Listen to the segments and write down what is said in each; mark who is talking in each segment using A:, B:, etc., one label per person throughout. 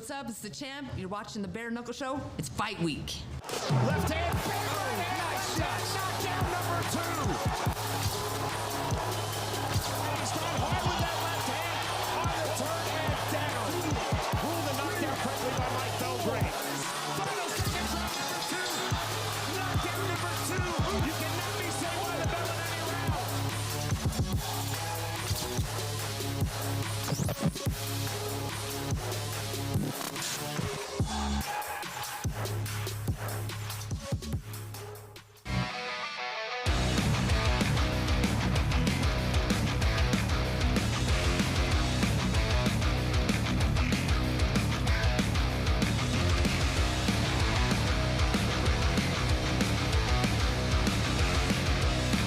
A: what's up? It's the champ. You're watching the Bare Knuckle Show. It's fight week.
B: Left hand, nice shot. Knockdown number 2. He's gone hard with that left hand. On the turn and down. Rule the knockdown correctly by Mike Belgrade. Final seconds round number 2. Knockdown number 2. You cannot be saved by the bell in any round.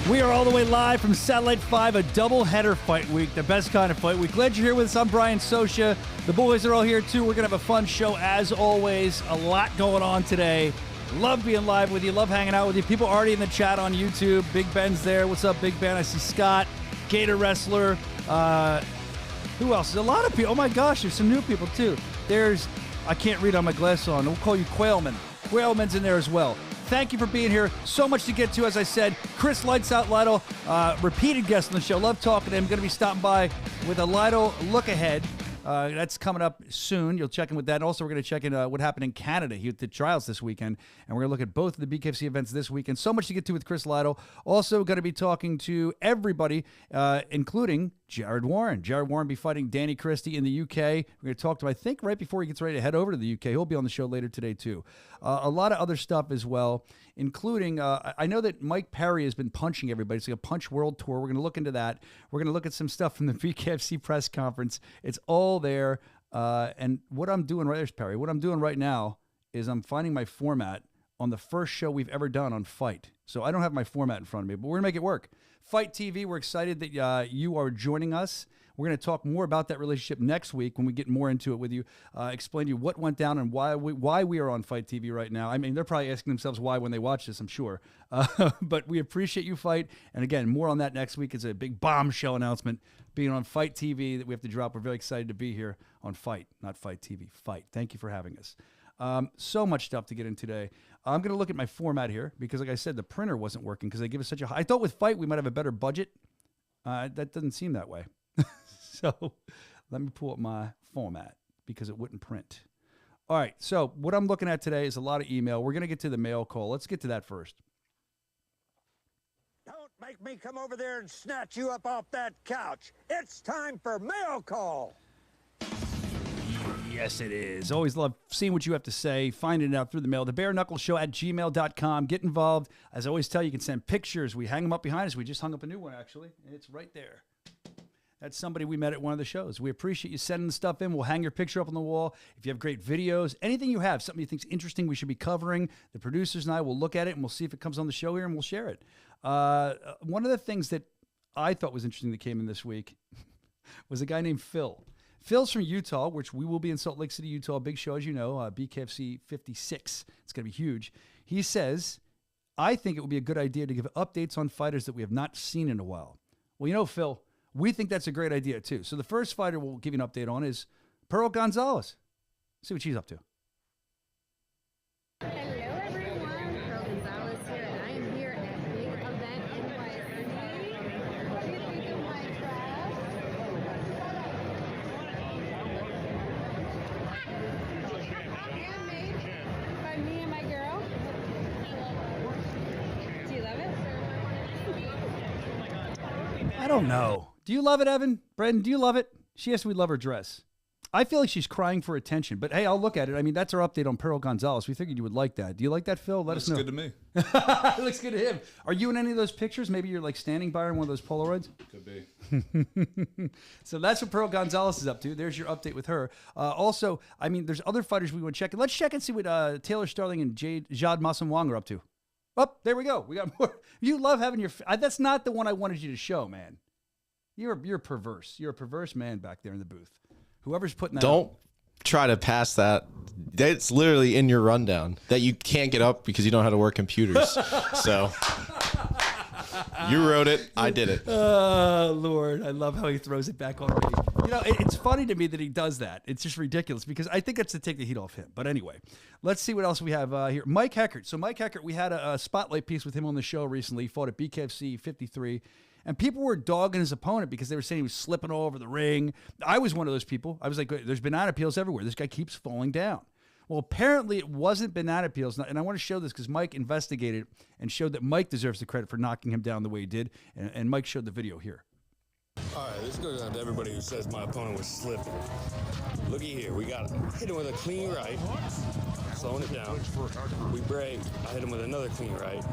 C: We are all the way live from Satellite 5, a double-header fight week, the best kind of fight week. Glad you're here with us. I'm Brian Soscia. The boys are all here, too. We're going to have a fun show, as always. A lot going on today. Love being live with you. Love hanging out with you. People already in the chat on YouTube. Big Ben's there. What's up, Big Ben? I see Scott, Gator Wrestler. Who else? There's a lot of people. Oh, my gosh, there's some new people, too. There's, I can't read on my glasses on. We'll call you Quailman. Quailman's in there as well. Thank you for being here. So much to get to, as I said. Chris Lights Out Lytle, repeated guest on the show. Love talking to him. Going to be stopping by with a Lytle look ahead. That's coming up soon. You'll check in with that. And also, we're going to check in what happened in Canada. He did trials this weekend, and we're going to look at both of the BKFC events this weekend. So much to get to with Chris Lytle. Also, going to be talking to everybody, including Jared Warren. Jared Warren be fighting Danny Christie in the UK. We're going to talk to him, I think, right before he gets ready to head over to the UK. He'll be on the show later today, too. A lot of other stuff as well, including, I know that Mike Perry has been punching everybody. It's like a Punch World Tour. We're going to look into that. We're going to look at some stuff from the BKFC press conference. It's all there. And what I'm doing, there's Perry. What I'm doing right now is I'm finding my format on the first show we've ever done on Fight. So I don't have my format in front of me, but we're going to make it work. Fight TV, we're excited that you are joining us. We're going to talk more about that relationship next week when we get more into it with you, explain to you what went down and why we are on Fight TV right now. I mean, they're probably asking themselves why when they watch this, I'm sure. But we appreciate you, Fight. And again, more on that next week. It's a big bombshell announcement being on Fight TV that we have to drop. We're very excited to be here on Fight, not Fight TV, Fight. Thank you for having us. So much stuff to get in today. I'm going to look at my format here because, like I said, the printer wasn't working because they give us such a high. I thought with Fight we might have a better budget. That doesn't seem that way. So let me pull up my format because it wouldn't print. All right, so what I'm looking at today is a lot of email. We're going to get to the mail call. Let's get to that first.
B: Don't make me come over there and snatch you up off that couch. It's time for mail call.
C: Yes, it is. Always love seeing what you have to say, finding it out through the mail. The bareknuckleshow@gmail.com. Get involved. As I always tell you, you can send pictures. We hang them up behind us. We just hung up a new one, actually. It's right there. That's somebody we met at one of the shows. We appreciate you sending the stuff in. We'll hang your picture up on the wall. If you have great videos, anything you have, something you think is interesting we should be covering, the producers and I will look at it and we'll see if it comes on the show here and we'll share it. One of the things that I thought was interesting that came in this week was a guy named Phil. Phil's from Utah, which we will be in Salt Lake City, Utah. Big show, as you know, BKFC 56. It's going to be huge. He says, I think it would be a good idea to give updates on fighters that we have not seen in a while. Well, you know, Phil, we think that's a great idea, too. So the first fighter we'll give you an update on is Pearl Gonzalez. See what she's up to.
D: Hello, everyone. Pearl Gonzalez here, and I am here at Big Event NYC. What do you think of my trash? Handmade by me and my girl. Do you love it?
C: I don't know. Do you love it, Evan? Brendan, do you love it? She asked if we love her dress. I feel like she's crying for attention, but hey, I'll look at it. I mean, that's our update on Pearl Gonzalez. We figured you would like that. Do you like that, Phil? Let us know.
E: Looks good to me.
C: It looks good to him. Are you in any of those pictures? Maybe you're like standing by her in one of those Polaroids?
E: Could be.
C: So that's what Pearl Gonzalez is up to. There's your update with her. Also, I mean, there's other fighters we want to check. Let's check and see what Taylor Starling and Jad Masam Wong are up to. Oh, there we go. We got more. You love having your... That's not the one I wanted you to show, man. You're perverse. You're a perverse man back there in the booth. Whoever's putting that
F: Don't try to pass that. That's literally in your rundown that you can't get up because you don't know how to work computers. So You wrote it. I did it.
C: Oh, Lord. I love how he throws it back on me. You know, it's funny to me that he does that. It's just ridiculous because I think that's to take the heat off him. But anyway, let's see what else we have here. Mike Heckert. So Mike Heckert, we had a spotlight piece with him on the show recently. He fought at BKFC 53. And people were dogging his opponent because they were saying he was slipping all over the ring. I was one of those people. I was like, there's banana peels everywhere. This guy keeps falling down. Well, apparently it wasn't banana peels. And I want to show this because Mike investigated and showed that Mike deserves the credit for knocking him down the way he did. And Mike showed the video here.
G: All right, this goes out to everybody who says my opponent was slipping. Looky here, we got him. Hit him with a clean right, slowing it down. We break. I hit him with another clean right.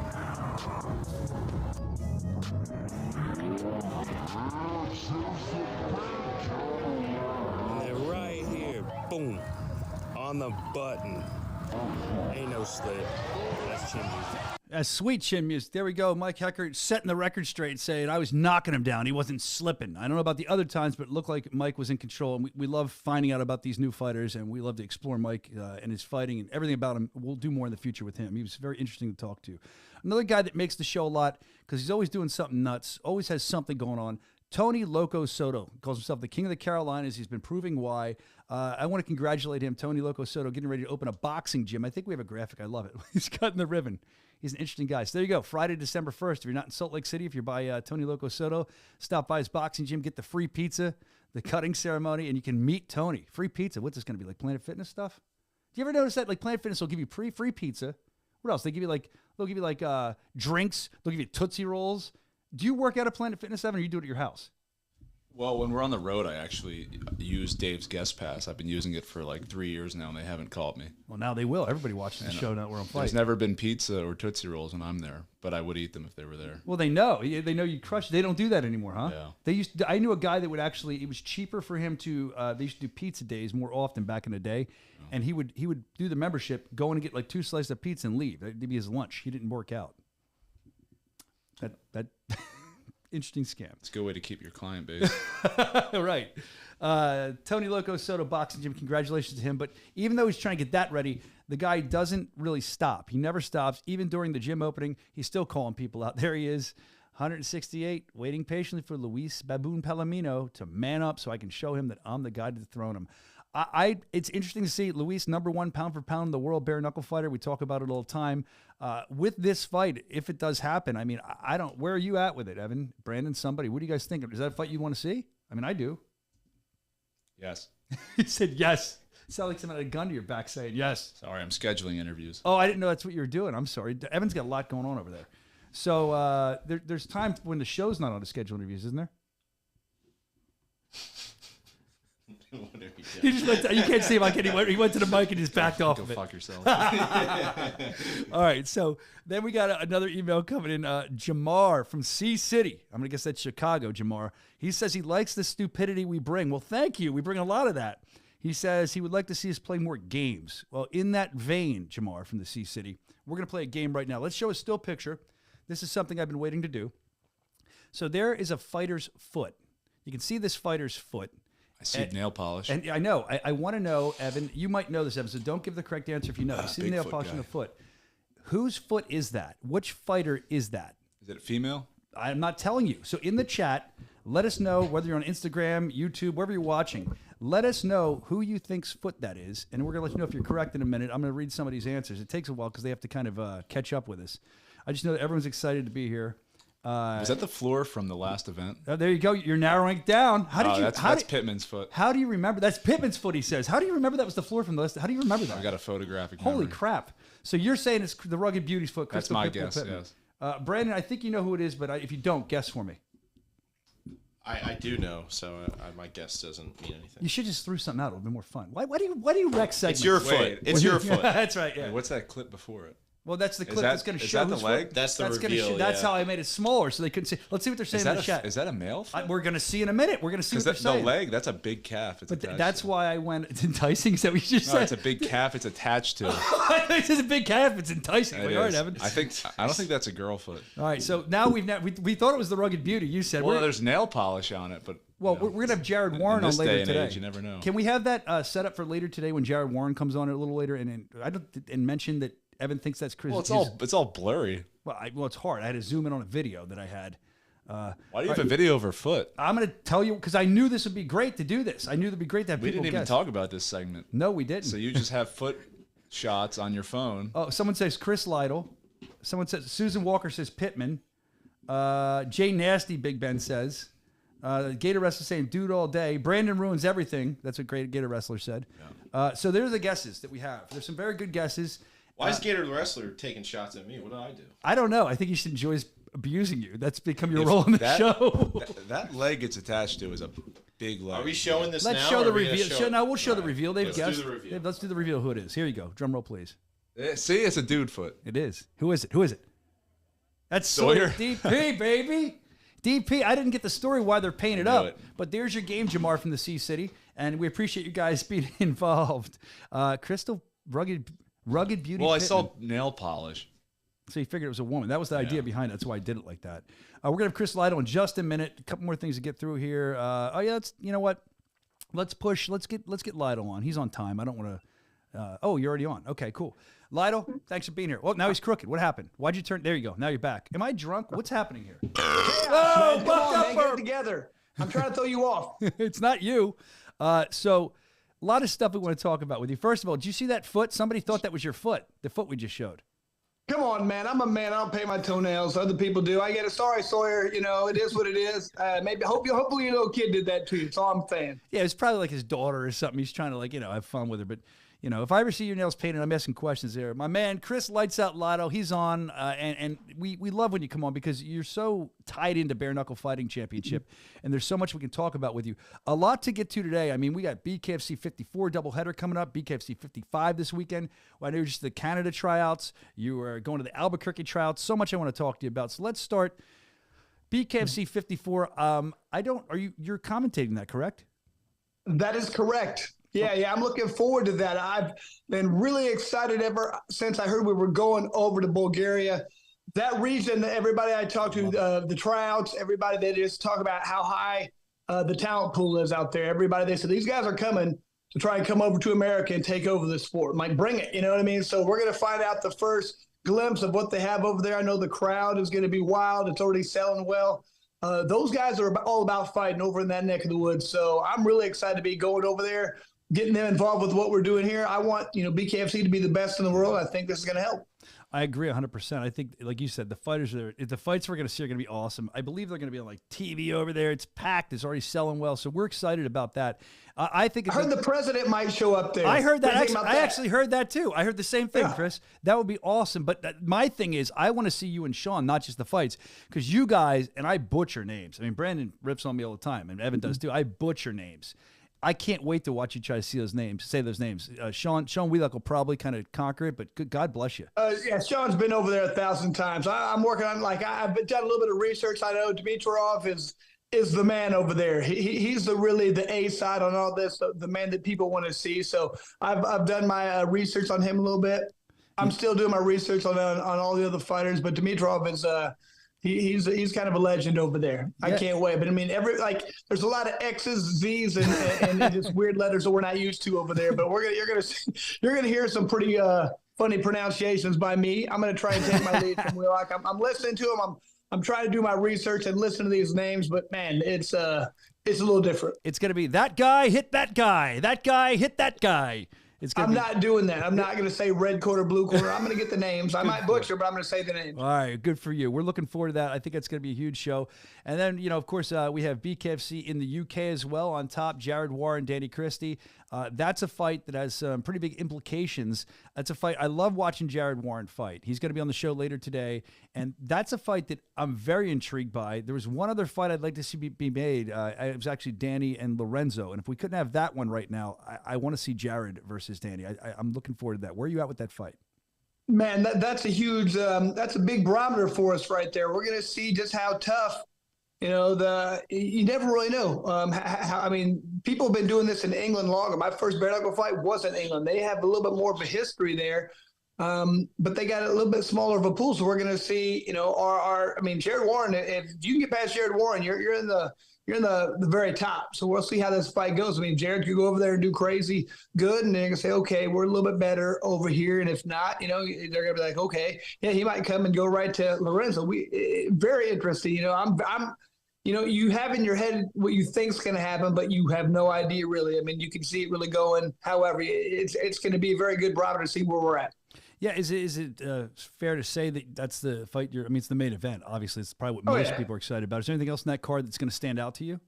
G: And then right here, boom, on the button. Ain't no slip. That's chin music.
C: That's sweet chin music. There we go. Mike Heckert setting the record straight, saying I was knocking him down. He wasn't slipping. I don't know about the other times, but it looked like Mike was in control. And we love finding out about these new fighters, and we love to explore Mike and his fighting and everything about him. We'll do more in the future with him. He was very interesting to talk to. Another guy that makes the show a lot because he's always doing something nuts, always has something going on. Tony Loco Soto calls himself the King of the Carolinas. He's been proving why. I want to congratulate him, Tony Loco Soto, getting ready to open a boxing gym. I think we have a graphic. I love it. He's cutting the ribbon. He's an interesting guy. So there you go. Friday, December 1st. If you're not in Salt Lake City, if you're by Tony Loco Soto, stop by his boxing gym, get the free pizza, the cutting ceremony, and you can meet Tony. Free pizza. What's this going to be, like Planet Fitness stuff? Do you ever notice that? Like Planet Fitness will give you free pizza. What else? They'll give you like drinks. They'll give you Tootsie Rolls. Do you work out at Planet Fitness, Evan, or you do it at your house?
E: Well, when we're on the road, I actually use Dave's guest pass. I've been using it for like 3 years now, and they haven't called me.
C: Well, now they will. Everybody watches the show now where I'm fighting.
E: There's never been pizza or Tootsie Rolls when I'm there, but I would eat them if they were there.
C: Well, they know. They know you crush. They don't do that anymore, huh?
E: Yeah.
C: I knew a guy that would actually. It was cheaper for him to. They used to do pizza days more often back in the day, and he would do the membership, go in and get like 2 slices of pizza and leave. That'd be his lunch. He didn't work out. That. Interesting scam.
E: It's a good way to keep your client base.
C: Right. Tony Loco Soto Boxing Gym, congratulations to him. But even though he's trying to get that ready, the guy doesn't really stop. He never stops. Even during the gym opening, he's still calling people out. There he is, 168, waiting patiently for Luis Baboon Palomino to man up so I can show him that I'm the guy to dethrone him. It's interesting to see Luis, #1 pound for pound in the world, bare knuckle fighter. We talk about it all the time. With this fight, if it does happen, I mean, I don't. Where are you at with it, Evan, Brandon, somebody? What do you guys think? Is that a fight you want to see? I mean, I do.
E: Yes.
C: He said yes. Sound like someone had a gun to your back saying yes.
E: Sorry, I'm scheduling interviews.
C: Oh, I didn't know that's what you were doing. I'm sorry. Evan's got a lot going on over there. So there's times when the show's not on to schedule interviews, isn't there? He just you can't see him. He went to the mic and just backed off of it.
E: Go fuck yourself.
C: All right, so then we got another email coming in. Jamar from C City. I'm going to guess that's Chicago, Jamar. He says he likes the stupidity we bring. Well, thank you. We bring a lot of that. He says he would like to see us play more games. Well, in that vein, Jamar from the C City, we're going to play a game right now. Let's show a still picture. This is something I've been waiting to do. So there is a fighter's foot. You can see this fighter's foot.
E: I see nail polish.
C: And I know. I want to know, Evan, you might know this, Evan, so don't give the correct answer if you know. You see the nail polish on the foot. Whose foot is that? Which fighter is that?
E: Is it a female?
C: I'm not telling you. So in the chat, let us know whether you're on Instagram, YouTube, wherever you're watching. Let us know who you think's foot that is, and we're going to let you know if you're correct in a minute. I'm going to read some of these answers. It takes a while because they have to kind of catch up with us. I just know that everyone's excited to be here.
E: Is that the floor from the last event?
C: There you go. You're narrowing it down. How did you?
E: That's Pittman's foot.
C: How do you remember? That's Pittman's foot. He says. How do you remember that was the floor from the list? How do you remember that?
E: I got a photographic.
C: Holy
E: memory.
C: crap! So you're saying it's the Rugged Beauty's foot?
E: That's my guess.
C: Pittman.
E: Yes.
C: Brandon, I think you know who it is, but if you don't, guess for me.
F: I do know, so my guess doesn't mean anything.
C: You should just threw something out. It would be more fun. Why do you wreck segments?
F: It's your foot. It's your foot.
C: That's right. Yeah.
E: Wait, what's that clip before it?
C: Well, that's the clip that's going to show.
E: Is that the leg?
F: That's the reveal.
C: That's how I made it smaller so they couldn't see. Let's see what they're saying in the chat.
E: Is that a male foot?
C: We're going to see in a minute. We're going to see what they're saying.
E: The leg, that's a big calf. It's
C: but that's why I went. It's enticing. Is that what you just said?
E: No, it's a big calf. It's attached to.
C: It's a big calf. It's enticing. All right, Evan.
E: I don't think that's a girl foot.
C: All right, so now we thought it was the Rugged Beauty. You said.
E: Well, there's nail polish on it, but.
C: Well, we're going to have Jared Warren on later today.
E: You never know.
C: Can we have that set up for later today when Jared Warren comes on a little later and mention that Evan thinks that's Chris?
E: Well, it's all blurry.
C: Well, it's hard. I had to zoom in on a video that I had.
E: Why do you have a video of her foot?
C: I'm going to tell you because I knew this would be great to do this. I knew it'd be great to have
E: We
C: people
E: didn't even
C: guess.
E: talk about this segment.
C: No, we didn't.
E: So you just have foot shots on your phone.
C: Oh, someone says Chris Lytle. Someone says Susan Walker says Pittman. Jay Nasty, Big Ben says. Gator Wrestler saying dude all day. Brandon ruins everything. That's what great Gator Wrestler said. Yeah. So there's the guesses that we have. There's some very good guesses.
F: Why is Gator Wrestler taking shots at me? What did I do?
C: I don't know. I think he should enjoy abusing you. That's become your role in the show.
E: That leg gets attached to is a big leg.
F: Are we showing this
C: Let's
F: now?
C: show
F: or
C: the
F: are we gonna
C: reveal.
F: show it?
C: No, we'll show the
F: All right.
C: reveal. They've
F: Let's
C: guessed.
F: do the reveal.
C: Let's do the reveal who it is. Here you go. Drum roll, please.
E: See, it's a dude foot.
C: It is. Who is it? Who is it? That's Sawyer DP, baby. DP, I didn't get the story why they're paying it up, but there's your game, Jamar from the Sea City, and we appreciate you guys being involved. Crystal, rugged beauty.
E: Well, I
C: Pittman.
E: saw nail polish.
C: So you figured it was a woman. That was the idea behind it. That's why I did it like that. We're going to have Chris Lytle in just a minute. A couple more things to get through here. You know what? Let's push. Let's get Lytle on. He's on time. I don't want to. Oh, you're already on. Okay, cool. Lytle, thanks for being here. Well, now he's crooked. What happened? Why'd you turn? There you go. Now you're back. Am I drunk? What's happening here?
H: Oh, come on, man, get it together. I'm trying to throw you off.
C: It's not you. So a lot of stuff we want to talk about with you. First of all, did you see that foot? Somebody thought that was your foot. The foot we just showed.
H: Come on, man. I'm a man. I don't pay my toenails. Other people do. I get it. Sorry, Sawyer. You know, it is what it is. Hopefully your little kid did that too. That's all I'm saying.
C: Yeah, it's probably like his daughter or something. He's trying to have fun with her. But, if I ever see your nails painted, I'm asking questions there. My man, Chris Lights Out Lytle, he's on. And we love when you come on because you're so tied into Bare Knuckle Fighting Championship. And there's so much we can talk about with you. A lot to get to today. I mean, we got BKFC 54 doubleheader coming up, BKFC 55 this weekend. Well, I know you're just the Canada tryouts. You are going to the Albuquerque tryouts. So much I want to talk to you about. So let's start. BKFC 54. You're commentating that, correct?
H: That is correct. Yeah, I'm looking forward to that. I've been really excited ever since I heard we were going over to Bulgaria. That region, everybody I talk to, the tryouts, everybody, they just talk about how high the talent pool is out there. Everybody, they said, these guys are coming to try and come over to America and take over the sport. Like, bring it, you know what I mean? So we're going to find out the first glimpse of what they have over there. I know the crowd is going to be wild. It's already selling well. Those guys are all about fighting over in that neck of the woods. So I'm really excited to be going over there, getting them involved with what we're doing here. I want, BKFC to be the best in the world. I think this is going to help.
C: I agree 100%. I think, like you said, the fights we're going to see are going to be awesome. I believe they're going to be on TV over there. It's packed. It's already selling well. So we're excited about that. I heard
H: the president might show up there.
C: I heard that. I actually heard that too. I heard the same thing, Chris. That would be awesome. But my thing is, I want to see you and Sean, not just the fights, because you guys, and I butcher names. I mean, Brandon rips on me all the time, and Evan does too. I butcher names. I can't wait to watch you try to say those names. Sean Wheelock will probably kind of conquer it, but God bless you.
H: Yeah, Sean's been over there 1,000 times. I'm working on, I've done a little bit of research. I know Dimitrov is the man over there. He's really the A side on all this, the man that people want to see. So I've done my research on him a little bit. I'm still doing my research on all the other fighters, but Dimitrov is he's kind of a legend over there. I can't wait. But I mean, there's a lot of X's, Z's, and just weird letters that we're not used to over there. But you're gonna hear some pretty funny pronunciations by me. I'm gonna try and take my lead from Wheelock. I'm listening to him. I'm trying to do my research and listen to these names. But man, it's a little different.
C: It's gonna be that guy hit that guy. That guy hit that guy.
H: I'm not doing that. I'm not going to say red quarter, blue quarter. I'm going to get the names. I might butcher, but I'm going to say the names.
C: All right, good for you. We're looking forward to that. I think it's going to be a huge show. And then, of course, we have BKFC in the UK as well on top, Jared Warren, Danny Christie. That's a fight that has some pretty big implications. That's a fight. I love watching Jared Warren fight. He's going to be on the show later today. And that's a fight that I'm very intrigued by. There was one other fight I'd like to see be made. It was actually Danny and Lorenzo. And if we couldn't have that one right now, I want to see Jared versus Danny. I'm looking forward to that. Where are you at with that fight?
H: Man, that's a huge, that's a big barometer for us right there. We're going to see just how tough, you never really know. I mean, people have been doing this in England longer. My first bare knuckle fight was in England. They have a little bit more of a history there. But they got a little bit smaller of a pool, so we're going to see, Jared Warren. If you can get past Jared Warren, you're in the very top. So we'll see how this fight goes. I mean, Jared could go over there and do crazy good, and they're gonna say, okay, we're a little bit better over here. And if not, they're gonna be like, okay, yeah, he might come and go right to Lorenzo. Very interesting. You have in your head what you think's gonna happen, but you have no idea really. I mean, you can see it really going. However, it's going to be a very good barometer to see where we're at.
C: Yeah, is it fair to say that that's the fight? It's the main event. Obviously, it's probably what most people are excited about. Is there anything else in that card that's going to stand out to you?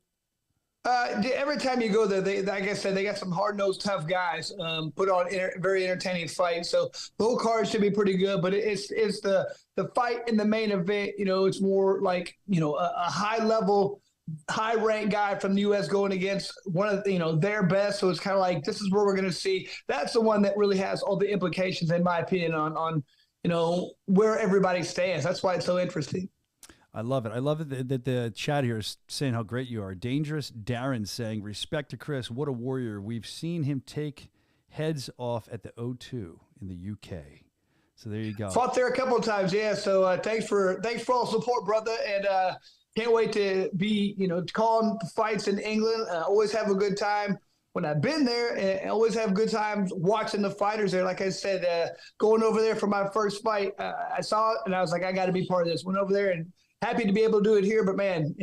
H: Every time you go there, like I said, they got some hard-nosed, tough guys put on very entertaining fights. So the whole card should be pretty good. But it's the fight in the main event. It's more like a high-level, high-ranked guy from the U.S. going against one of their best. So it's kind of like this is where we're going to see. That's the one that really has all the implications, in my opinion, on where everybody stands. That's why it's so interesting.
C: I love it. I love it that the chat here is saying how great you are. Dangerous Darren saying, respect to Chris. What a warrior. We've seen him take heads off at the O2 in the UK. So there you go.
H: Fought there a couple of times. Yeah. So thanks for all the support, brother. And can't wait to be, calling fights in England. Always have a good time when I've been there, and always have good times watching the fighters there. Like I said, going over there for my first fight, I saw it and I was like, I got to be part of this. Went over there and happy to be able to do it here. But man,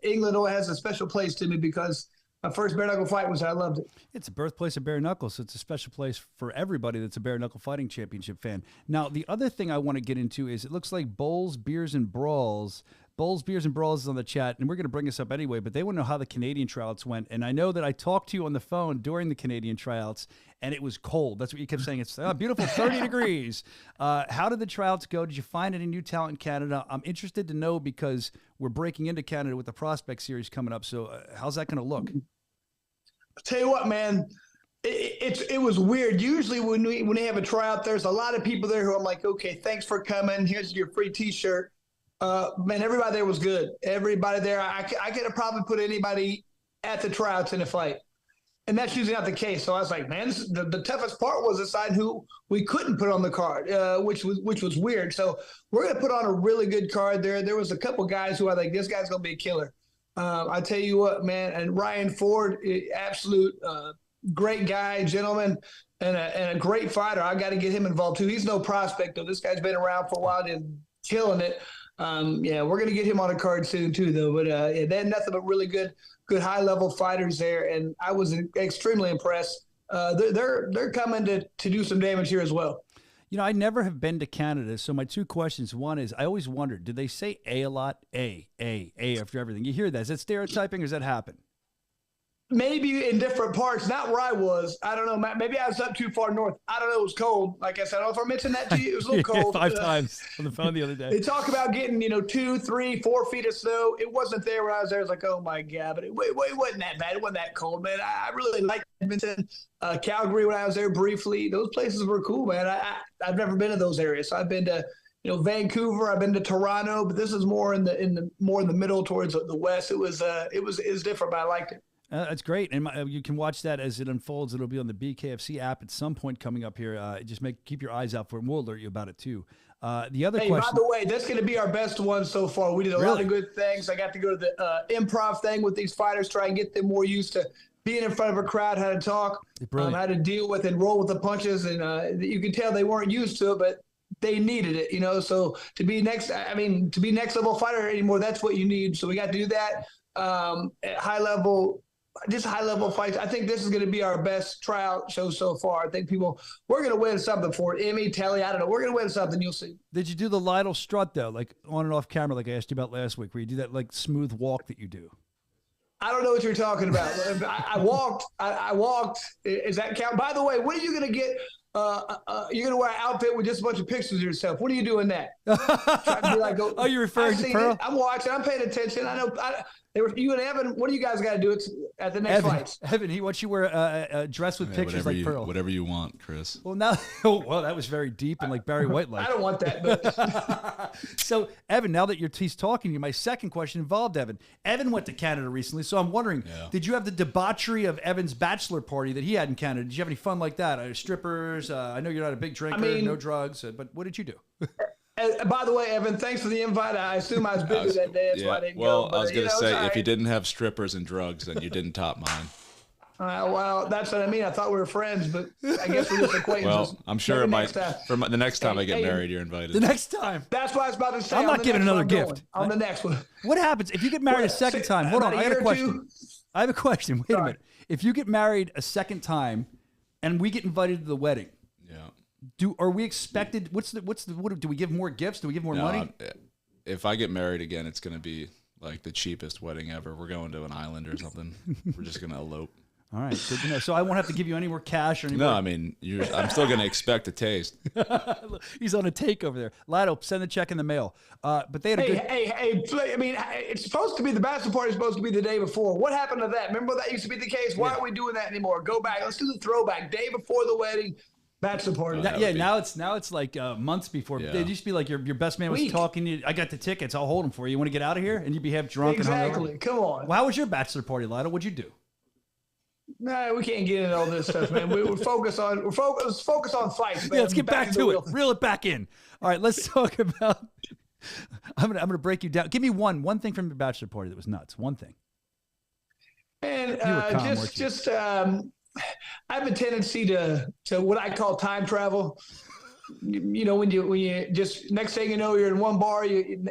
H: England always has a special place to me because my first bare knuckle fight I loved it.
C: It's a birthplace of bare knuckles, so it's a special place for everybody that's a bare knuckle fighting championship fan. Now, the other thing I want to get into is it looks like Bowls, Beers, and Brawls. Bowls, Beers, and Brawls is on the chat, and we're going to bring this up anyway, but they want to know how the Canadian tryouts went. And I know that I talked to you on the phone during the Canadian tryouts, and it was cold. That's what you kept saying. It's beautiful, 30 degrees. How did the tryouts go? Did you find any new talent in Canada? I'm interested to know because we're breaking into Canada with the Prospect Series coming up. So how's that going to look?
H: I'll tell you what, man, it was weird. Usually when we have a tryout, there's a lot of people there who I'm like, okay, thanks for coming. Here's your free T-shirt. Man, everybody there was good. Everybody there, I could have probably put anybody at the tryouts in a fight. And that's usually not the case. So I was like, man, the toughest part was deciding who we couldn't put on the card, which was weird. So we're going to put on a really good card there. There was a couple guys who I think this guy's going to be a killer. I tell you what, man, and Ryan Ford, absolute great guy, gentleman, and a great fighter. I got to get him involved too. He's no prospect though. This guy's been around for a while and killing it. We're going to get him on a card soon too, though. But they had nothing but really good high-level fighters there, and I was extremely impressed. They're coming to do some damage here as well.
C: I never have been to Canada, so my two questions. One is, I always wondered, did they say A lot? A after everything. You hear that. Is that stereotyping or does that happen?
H: Maybe in different parts, not where I was. I don't know. Maybe I was up too far north. I don't know. It was cold. Like I said, I don't know if I mentioned that to you. It was a little cold.
C: 5 times on the phone the other day.
H: They talk about getting, 2, 3, 4 feet of snow. It wasn't there when I was there. I was like, oh my God. But it wasn't that bad. It wasn't that cold, man. I really liked Edmonton, Calgary when I was there briefly. Those places were cool, man. I've never been to those areas. So I've been to, Vancouver. I've been to Toronto, but this is more in the middle towards the west. It was different, but I liked it.
C: That's great, and you can watch that as it unfolds. It'll be on the BKFC app at some point coming up here. Just keep your eyes out for it, and we'll alert you about it too. The other question.
H: By the way, that's going to be our best one so far. We did a lot of good things. I got to go to the improv thing with these fighters, try and get them more used to being in front of a crowd, how to talk, how to deal with and roll with the punches, and you can tell they weren't used to it, but they needed it. So to be next level fighter anymore, that's what you need. So we got to do that at high level. Just high-level fights. I think this is going to be our best tryout show so far. I think we're going to win something for it. Emmy, Telly, I don't know. We're going to win something. You'll see.
C: Did you do the Lytle strut, though, like on and off camera, like I asked you about last week, where you do that like smooth walk that you do?
H: I don't know what you're talking about. I walked. Is that count? By the way, when are you going to get you're going to wear an outfit with just a bunch of pictures of yourself? When are you doing that? Trying to be like,
C: oh, you're referring to Pearl?
H: I'm watching. I'm paying attention. I know. You and Evan, what do you guys got to do at the next fights?
C: Evan, he wants you to wear a dress with pictures like Pearl.
E: Whatever you want, Chris.
C: Well, now, that was very deep and like Barry White like.
H: I don't want that. But.
C: So, Evan, now that he's talking to you, my second question involved Evan. Evan went to Canada recently, so I'm wondering, did you have the debauchery of Evan's bachelor party that he had in Canada? Did you have any fun like that? Strippers, There's I know you're not a big drinker, no drugs, but what did you do?
H: By the way, Evan, thanks for the invite. I assume I was busy that day. That's why I didn't go.
E: Well, I was going to say, if you
H: right.
E: didn't have strippers and drugs, then you didn't top mine.
H: Well, that's what I mean. I thought we were friends, but I guess we're just acquaintances.
E: Well, I'm sure it might. For the next time I get
H: Hey,
E: married, you're invited.
C: The next time.
H: That's what I was about to say.
C: I'm not
H: the
C: giving
H: next
C: another
H: one, I'm
C: gift.
H: going. On the next one.
C: What happens if you get married a second time? Hold on,
H: about
C: I got a
H: year or
C: question.
H: two?
C: I have a question. Wait a
H: Sorry.
C: minute. If you get married a second time, and we get invited to the wedding, are we expected? What do we give more gifts? Do we give more money?
E: If I get married again, it's going to be like the cheapest wedding ever. We're going to an island or something. We're just going to elope.
C: All right, good to know. So I won't have to give you any more cash or any
E: No,
C: more.
E: I mean, I'm still going to expect a taste.
C: He's on a take over there. Lido, send the check in the mail. But they had a good.
H: Hey, I mean, it's supposed to be the bachelor party. Is supposed to be the day before. What happened to that? Remember that used to be the case. Why aren't we doing that anymore? Go back. Let's do the throwback day before the wedding. Bachelor party.
C: Now it's like months before.
E: Yeah.
C: It used to be like your best man was
H: Week.
C: talking to you. I got the tickets. I'll hold them for you. You want to get out of here? And you'd be half drunk
H: Exactly.
C: and hungover.
H: Come on.
C: Well, how was your bachelor party, Lido? What'd you do?
H: No, we can't get into all this stuff, man. We're focused on fights. Man.
C: Yeah, let's get back to it.
H: wheel.
C: Reel it back in. All right, let's talk about. I'm gonna break you down. Give me one thing from your bachelor party that was nuts. One thing.
H: And
C: You were calm, weren't you?
H: I have a tendency to what I call time travel. You know, when you just next thing you know, you're in one bar,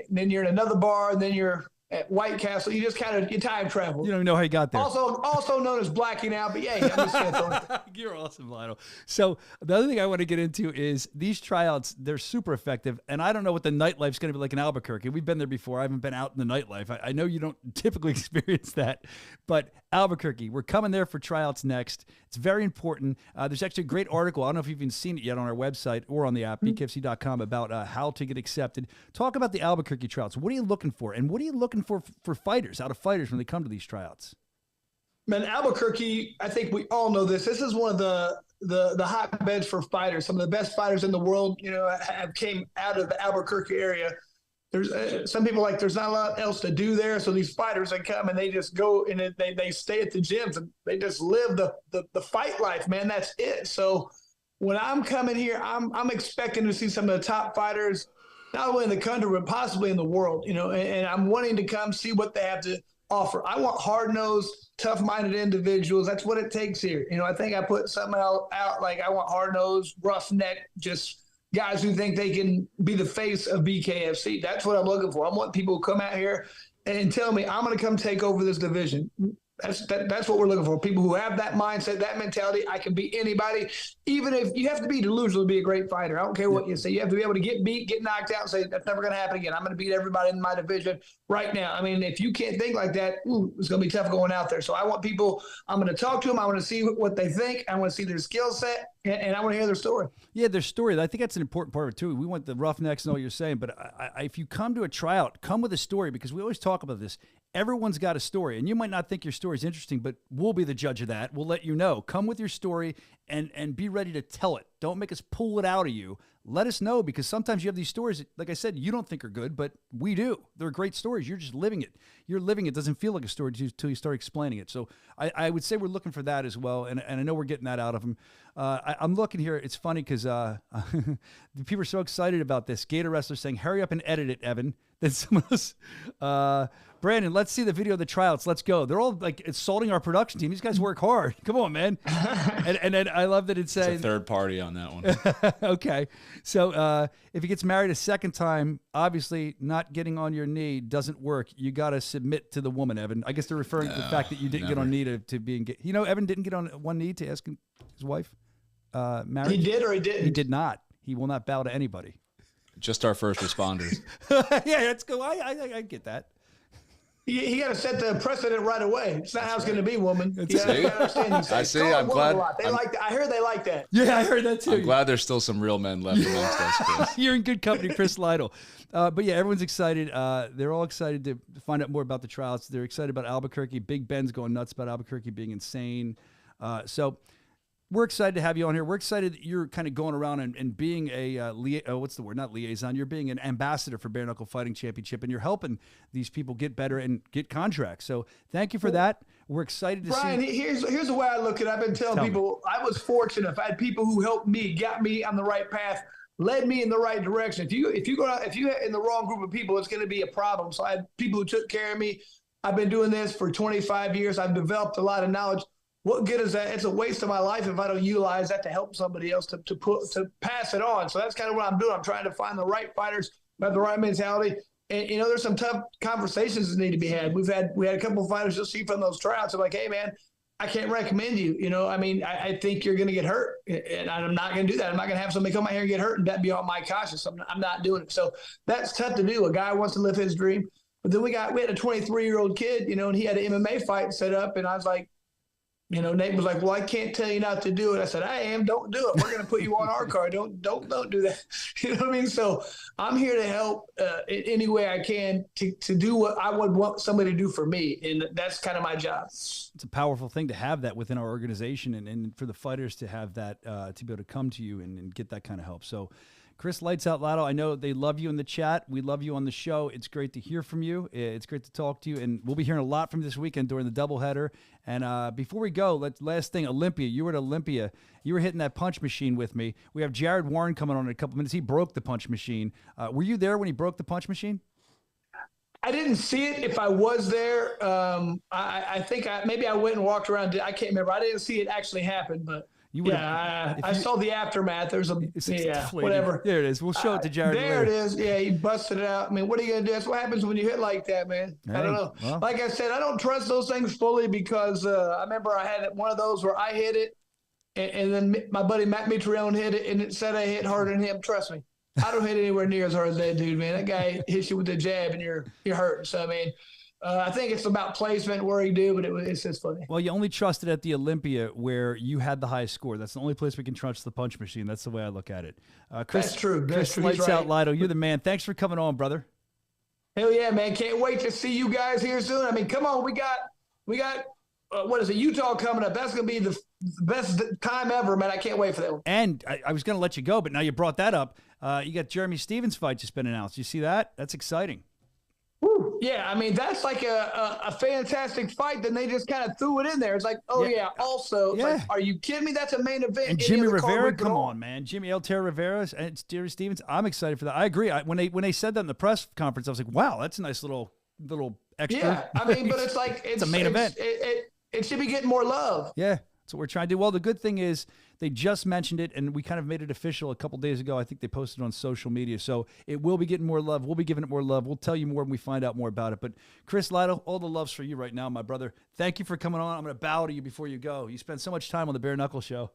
H: then you're in another bar, and then you're at White Castle. You just you time travel.
C: You don't even know how you got there.
H: Also known as blacking out. But yeah, I'm just saying.
C: You're awesome, Lionel. So the other thing I want to get into is these tryouts. They're super effective, and I don't know what the nightlife's going to be like in Albuquerque. We've been there before. I haven't been out in the nightlife. I know you don't typically experience that, but Albuquerque, we're coming there for tryouts next. It's very important. There's actually a great article. I don't know if you've even seen it yet on our website or on the app, bkfc.com, about how to get accepted. Talk about the Albuquerque tryouts. What are you looking for? And what are you looking for fighters, out of fighters, when they come to these tryouts?
H: Man, Albuquerque, I think we all know this. This is one of the hotbeds for fighters. Some of the best fighters in the world, have came out of the Albuquerque area. There's some people there's not a lot else to do there. So these fighters, they come and they just go and they stay at the gyms and they just live the fight life, man. That's it. So when I'm coming here, I'm expecting to see some of the top fighters, not only in the country, but possibly in the world, and I'm wanting to come see what they have to offer. I want hard-nosed, tough-minded individuals. That's what it takes here. I think I put something out like I want hard-nosed, roughneck, just guys who think they can be the face of BKFC. That's what I'm looking for. I want people who come out here and tell me, I'm going to come take over this division. That's what we're looking for. People who have that mindset, that mentality. I can beat anybody, even if you have to be delusional to be a great fighter. I don't care what you say. You have to be able to get beat, get knocked out, and say, that's never going to happen again. I'm going to beat everybody in my division right now. I mean, if you can't think like that, it's going to be tough going out there. So I want people, I'm going to talk to them. I want to see what they think. I want to see their skill set, and I want to hear their story.
C: Yeah, their story. I think that's an important part of it, too. We want the roughnecks and all you're saying, but if you come to a tryout, come with a story, because we always talk about this. Everyone's got a story, and you might not think your story is interesting, but we'll be the judge of that. We'll let you know. Come with your story and be ready to tell it. Don't make us pull it out of you. Let us know, because sometimes you have these stories that, like I said, you don't think are good, but we do. They're great stories. You're just living it. You're living it. It doesn't feel like a story until you start explaining it. So I would say we're looking for that as well, and I know we're getting that out of them. I'm looking here. It's funny because people are so excited about this. Gator Wrestler saying, hurry up and edit it, Evan. Then someone else, Brandon, let's see the video of the tryouts. Let's go. They're all insulting our production team. These guys work hard. Come on, man. and then I love that it says
E: It's a third party on that one.
C: Okay. So if he gets married a second time, obviously not getting on your knee doesn't work. You got to submit to the woman, Evan. I guess they're referring to the fact that you didn't get on knee to being gay. Evan didn't get on one knee to ask his wife marriage.
H: He did or he didn't?
C: He did not. He will not bow to anybody.
E: Just our first responders.
C: Yeah, let's go. I get that.
H: He got to set the precedent right away. It's not how it's going to be, woman.
E: I see. I'm glad.
H: I heard they like that.
C: Yeah, I heard that too.
E: I'm glad there's still some real men left amongst us, Chris.
C: You're in good company, Chris Lytle. But yeah, everyone's excited. They're all excited to find out more about the trials. They're excited about Albuquerque. Big Ben's going nuts about Albuquerque being insane. So we're excited to have you on here. We're excited that you're kind of going around and being a what's the word? Not liaison. You're being an ambassador for Bare Knuckle Fighting Championship, and you're helping these people get better and get contracts. So thank you for that. We're excited to
H: Brian,
C: see.
H: here's the way I look at it. I've been telling people I was fortunate. I had people who helped me, got me on the right path, led me in the right direction. If you're in the wrong group of people, it's going to be a problem. So I had people who took care of me. I've been doing this for 25 years. I've developed a lot of knowledge. What good is that? It's a waste of my life if I don't utilize that to help somebody else to pass it on. So that's kind of what I'm doing. I'm trying to find the right fighters who have the right mentality. And there's some tough conversations that need to be had. We had a couple of fighters just see from those tryouts. I'm like, hey man, I can't recommend you. I think you're going to get hurt, and I'm not going to do that. I'm not going to have somebody come out here and get hurt and that be on my conscience. I'm not doing it. So that's tough to do. A guy wants to live his dream, but then we had a 23-year-old kid, and he had an MMA fight set up, and I was like, Nate was like, well, I can't tell you not to do it. I said, I am. Don't do it. We're going to put you on our card. Don't do that. You know what I mean? So I'm here to help in any way I can to do what I would want somebody to do for me. And that's kind of my job.
C: It's a powerful thing to have that within our organization and for the fighters to have that, to be able to come to you and get that kind of help. So Chris Lights Out Lotto, I know they love you in the chat. We love you on the show. It's great to hear from you. It's great to talk to you. And we'll be hearing a lot from you this weekend during the doubleheader. And before we go, last thing, Olympia. You were at Olympia. You were hitting that punch machine with me. We have Jared Warren coming on in a couple minutes. He broke the punch machine. Were you there when he broke the punch machine?
H: I didn't see it. If I was there, I think maybe I went and walked around. I can't remember. I didn't see it actually happen, but I saw the aftermath. There's whatever.
C: There it is. We'll show it to Jared
H: There
C: later.
H: it is. Yeah, he busted it out. I mean, what are you going to do? That's what happens when you hit like that, man.
C: Hey,
H: I don't know.
C: well.
H: Like I said, I don't trust those things fully because I remember I had one of those where I hit it, and then my buddy Matt Mitrione hit it, and it said I hit harder than him. Trust me. I don't hit anywhere near as hard as that dude, man. That guy hits you with the jab, and you're hurting. So, I mean, I think it's about placement where he do, but it's just funny.
C: Well, you only trusted at the Olympia where you had the highest score. That's the only place we can trust the punch machine. That's the way I look at it. Chris,
H: That's true.
C: Chris Lights Out Lido, you're the man. Thanks for coming on, brother.
H: Hell yeah, man. Can't wait to see you guys here soon. I mean, come on. We got what is it, Utah coming up. That's going to be the best time ever, man. I can't wait for that one.
C: And I was going to let you go, but now you brought that up. You got Jeremy Stevens' fight just been announced. You see that? That's exciting.
H: Woo. Yeah, I mean, that's like a fantastic fight. Then they just kind of threw it in there. It's like, also, it's like, are you kidding me? That's a main event.
C: And Jimmy Rivera, come on, man. Jimmy Terra Rivera and Jeremy Stevens. I'm excited for that. I agree. When they said that in the press conference, I was like, wow, that's a nice little extra.
H: Yeah, I mean, but it's like
C: it's a main event.
H: It should be getting more love.
C: Yeah. That's what we're trying to do. Well, the good thing is they just mentioned it, and we kind of made it official a couple days ago. I think they posted it on social media. So it will be getting more love. We'll be giving it more love. We'll tell you more when we find out more about it. But Chris Lido, all the love's for you right now, my brother. Thank you for coming on. I'm going to bow to you before you go. You spent so much time on the Bare Knuckle Show.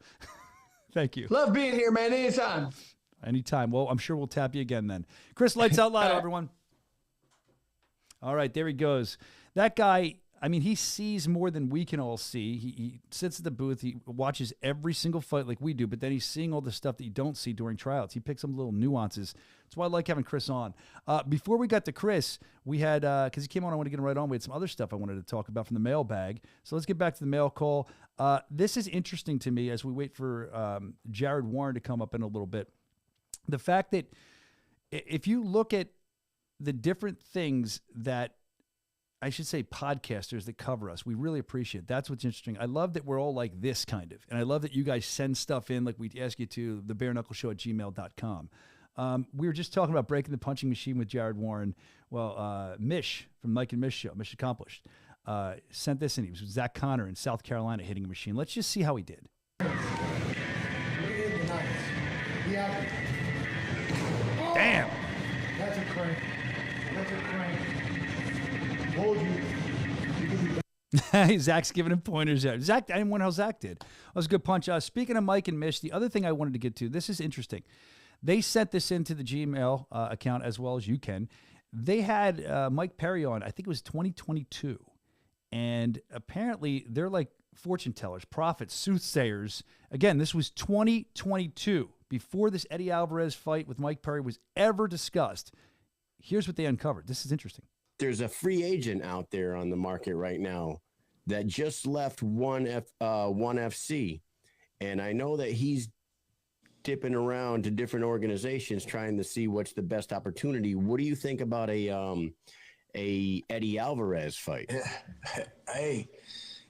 C: Thank you.
H: Love being here, man. Anytime.
C: Anytime. Well, I'm sure we'll tap you again then. Chris Lights Out Lido, everyone. All right, there he goes. That guy, I mean, he sees more than we can all see. He sits at the booth. He watches every single fight like we do, but then he's seeing all the stuff that you don't see during tryouts. He picks some little nuances. That's why I like having Chris on. Before we got to Chris, we had, because he came on, I want to get him right on. We had some other stuff I wanted to talk about from the mailbag. So let's get back to the mail call. This is interesting to me as we wait for Jared Warren to come up in a little bit. The fact that if you look at the different things that I should say podcasters that cover us, we really appreciate it. That's what's interesting. I love that we're all like this kind of, and I love that you guys send stuff in like we ask you to, the bareknuckleshow@gmail.com. We were just talking about breaking the punching machine with Jared Warren. Well, Mish from Mike and Mish Show, Mish Accomplished, sent this in. He was with Zach Connor in South Carolina hitting a machine. Let's just see how he did. Damn.
I: That's a crank. That's a crank. Told you.
C: Zach's giving him pointers there. Zach, I didn't wonder how Zach did. That was a good punch. Speaking of Mike and Mish, the other thing I wanted to get to, this is interesting. They sent this into the Gmail account as well as you can. They had Mike Perry on, I think it was 2022. And apparently they're like fortune tellers, prophets, soothsayers. Again, this was 2022, before this Eddie Alvarez fight with Mike Perry was ever discussed. Here's what they uncovered. This is interesting.
J: There's a free agent out there on the market right now that just left one FC, and I know that he's dipping around to different organizations trying to see what's the best opportunity. What do you think about a Eddie Alvarez fight?
K: Hey,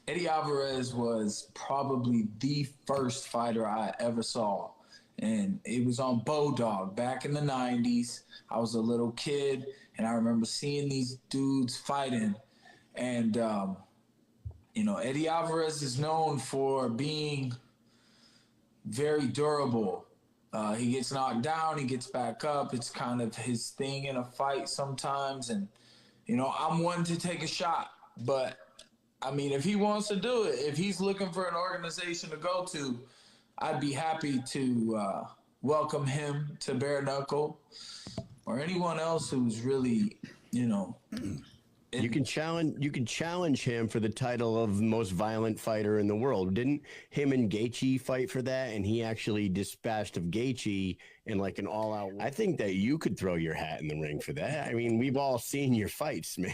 K: Eddie Alvarez was probably the first fighter I ever saw. And it was on Bodog back in the 90s. I was a little kid, and I remember seeing these dudes fighting. And, Eddie Alvarez is known for being very durable. He gets knocked down, he gets back up. It's kind of his thing in a fight sometimes. And, I'm one to take a shot. But, if he wants to do it, if he's looking for an organization to go to, I'd be happy to welcome him to Bare Knuckle, or anyone else who's really,
J: You can challenge him for the title of most violent fighter in the world. Didn't him and Gaethje fight for that? And he actually dispatched of Gaethje in like an all-out. I think that you could throw your hat in the ring for that. I mean, we've all seen your fights, man.